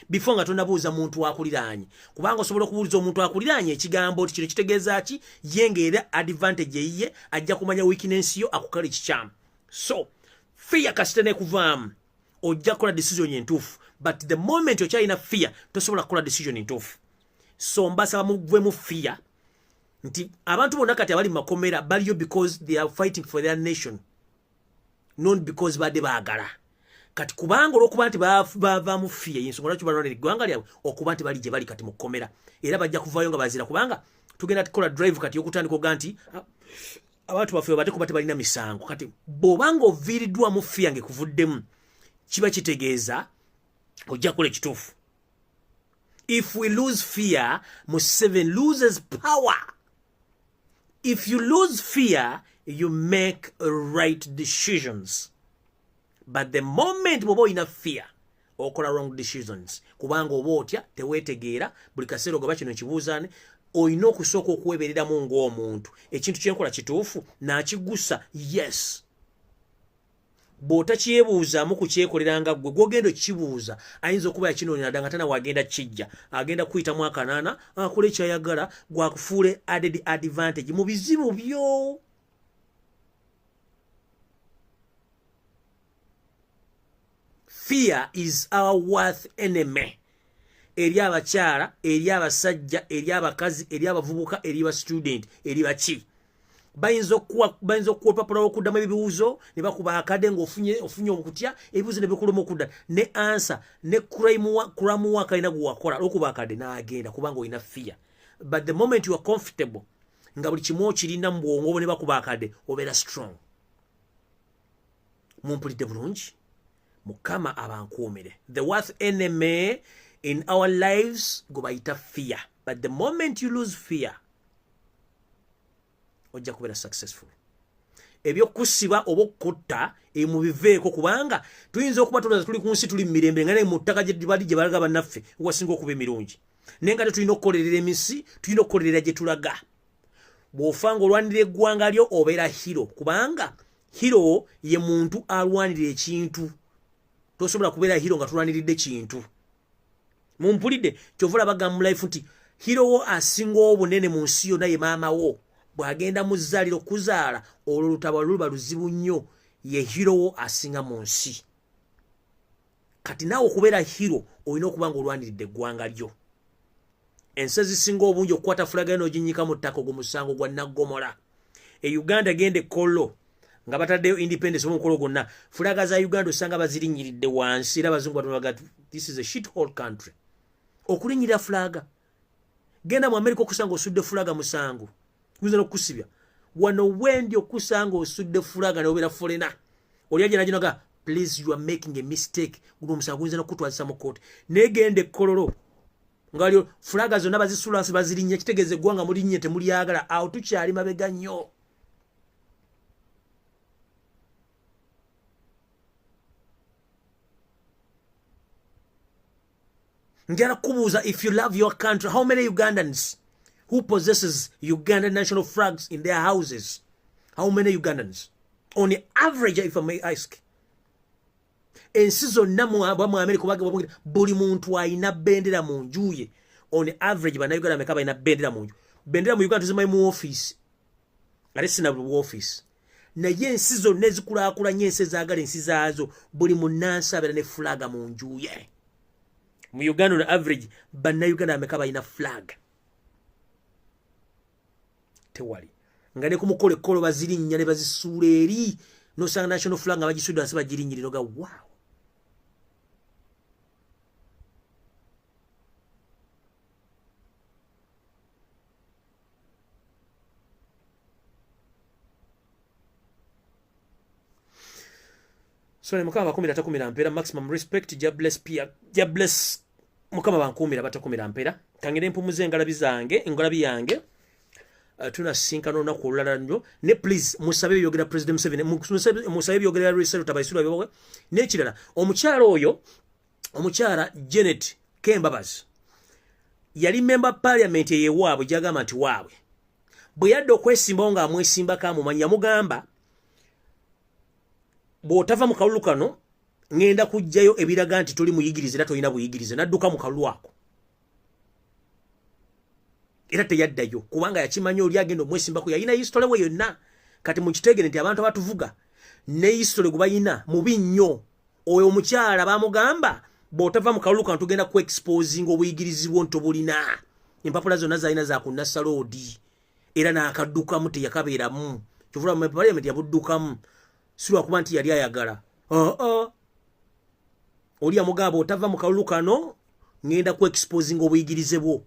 Before nga tonnabuuza muntu akuliraanye. Kubanga osobola okubuuliza omuntu akuliraanye ekigambo kino kitegeeza ki yengeera advantage eyiye ajja kumanya weakness yo akukala ekikyamu. So fear kasita nekuvaamu ojja kukola decision entuufu. But the moment okyalina fear tosobola kukola decision entuufu. So mbasaba muve mu fear nti abantu bonna kati abali mu makomera baliyo because they are fighting for their nation, not because badde baagala. Kati kubanga olwokuba nti bava mu fear y'ensonga lwaki balwanira eggwanga lyabwe okuba nti bali gye bali kati mu kkomera era bajja kuvaayo nga bazira kubanga tugenda tukola drive kati y'okutandika oga nti abantu baffe bate kuba tebalina misango. Kati bw'obanga oviiriddwa mu fear ng'ekuvuddemu kiba kitegeeza ojja kukola ekituufu. If we lose fear, Museveni loses power. If you lose fear, you make right decisions. But the moment bwoba olina fear, okola wrong decisions. Kubanga oba otya teweetegeera buli kaseera ogaba kino kibuuzaane olina okusooka okuweebereramu ng'omuntu. Ekintu kyenkola kituufu n'akigusa yes. Bw'ota kyebuuzaamu ku kyekoleranga ggwe gw'ogenda okibuuza ayinza okuba yakinoonera ddanga tana wagenda kijja agenda kuyitamu akanaana akola ekyayagala gwakufuule added advantage mu bizibu byo. Fear is our worst enemy. Eri abakyala, eri abasajja, eri abakazi, eri abavubuka, eri aba student, eri baki. Bayinza okupapula okuddamu ebibuuzo ne bakuba akade ng'ofunye okutya ebibuuzo ne bikuluma okudda ne answer ne crime work alina gwe wakola okuba akade n'agenda kubanga olina fear. But the moment you are comfortable nga buli kimu okirina mu bwongo bwo ne bakuba akade obeera strong. Mumpulidde bulungi? Mukama abankuumire. The worst enemy in our lives gwe bayita fear. But the moment you lose fear, ojja kubeera successful. Ebyokusiba oba okutta mubiveeko kubanga tuyinza okuba tulowooza tuli ku nsi tuli mu mirembe nga ne mu ttaka gye balaga bannaffe wasinga okuba emirungi. Naye nga tetulina okukolerera eminsi, tulina okukolerera gye tulaga. Bw'ofanga olwanira eggwanga lyo obeera hero kubanga hero ye muntu alwanirira ekintu. Tosobola kubeera hero nga tulwaniridde kintu. Mumpulidde kyova olaba mu life nti hero wo asinga obunene mu nsi yonna ye maama wo. Bw'agenda mu zzaaliro kuzaala olwo lutaba luba luzibu nnyo ye hero wo asinga mu nsi. Kati naawe okubeera hero olina okuba nga olwaniridde eggwanga lyo. Ensi ezisinga obungi okukwata fulaga eno oginnyika mu ttaka ogwo musango gwa Naggomola. Uganda gende kollo nga bataddeyo independence omukolo gwonna fulaga za Uganda osanga bazirinnyiridde wansi era abazungu batonaga this is a shit hole country. Okulinnyirira fulaga genda mu America okusanga osudde fulaga musango kuyinza n'okukusibya wano wendi okusanga osudde fulaga n'obeera foreigner oli ajja naginaga please you are making a mistake guno omusango guyinza n'okutwazisa mu kooti negende kololo ngalyo fulaga zonna bazisula nsi bazirinnye kitegeeza eggwanga mulinnye temulyagala awo tukyali mabega nnyo. Njala kubuuza if you love your country, how many Ugandans who possesses Ugandan national flags in their houses? How many Ugandans? On the average, if I may ask. Ensi zonna mu America buli muntu alina bendera mu nju ye. On the average, bannayuganda meka balina bendera mu nju. Bendera mu Uganda tuzimanyi mu office. Ate sina mu office. Naye ensi zonna ezikulaakulanye ensi ezaagala ensi zaazo buli munnansi abeera ne flaga mu nju ye. Mu Uganda on average bannayuganda ameka balina flag. Tewali nga ne kumukole ekkolo bazirinnya ne bazisuula eri n'osanga national flag nga bagisudde wansi bagirinyirira oga wow. So ne mukama bakumira takumira mpera maximum respect jobless pia jobless mukama bankumira batakumira mpera kangire empumuze engalabi zange engalabi yange tunasinkana olunaku olulala nnyo ne please musabe byogera President Museveni musabe byogera Resero Tabaisula byowe n'ekirala omukyala oyo omukyala Janet Kembabazi yali member parliament yewaabwe gyagamba nti waabwe bwe yadde okwesimbawo nga amwesimba kamumanya yamugamba bw'otava mu kalulu kano ngenda kujjayo ebiraga nti tuli muyigirize era tolina buyigirize n'adduka mu kalulu ako era teyaddayo kubanga yakimanya oli agenda omwesimbako yalina history we yonna kati mukitegere nti abantu abatuvuga ne history gwe bayina mubi nnyo oyo omukyala bamugamba bw'otava mu kalulu kano tugenda ku exposing obuyigirizi bwo ntobulina empapula zonna zalina za ku Nassaloodi era n'akaddukamu teyakabeeramu kyovula mu parliament yabuddukamu sirwa kuba nti yali ayagala oli amugamba otava mu kalulu kano ngenda ku exposing obuyigirize bwo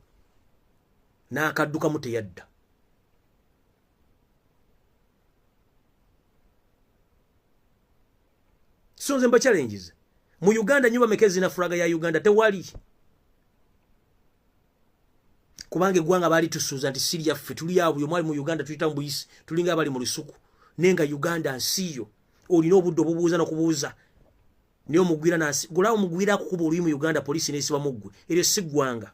n'akaddukamu teyadda so nze mba challenges mu Uganda nyumba mekezi na flaga ya Uganda tewali kubanga eggwanga bali tusuuza nti siri yaffe tuli awo yomwali mu Uganda tuyita mbuyisi tulinga abali mu lusuku nenga Uganda nsiyo olina obudde obubuuza n'okubuuza niyo mugwira nasi gulawo mugwira kukuba oli mu Uganda polisi n'esiba muggwe eryo si ggwanga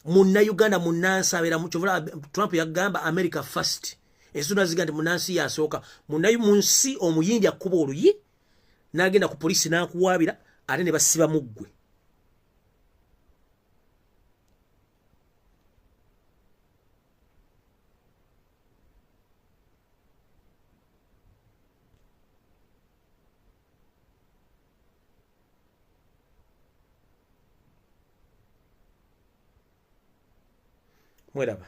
munna Uganda munnansi abeera mukyovula Trump yagamba America first ensuna ziga nti munnansi yasooka munna munsi omuyindi akuba oluyi n'agenda ku polisi n'akuwaabira ate ne basiba muggwe Mueraba.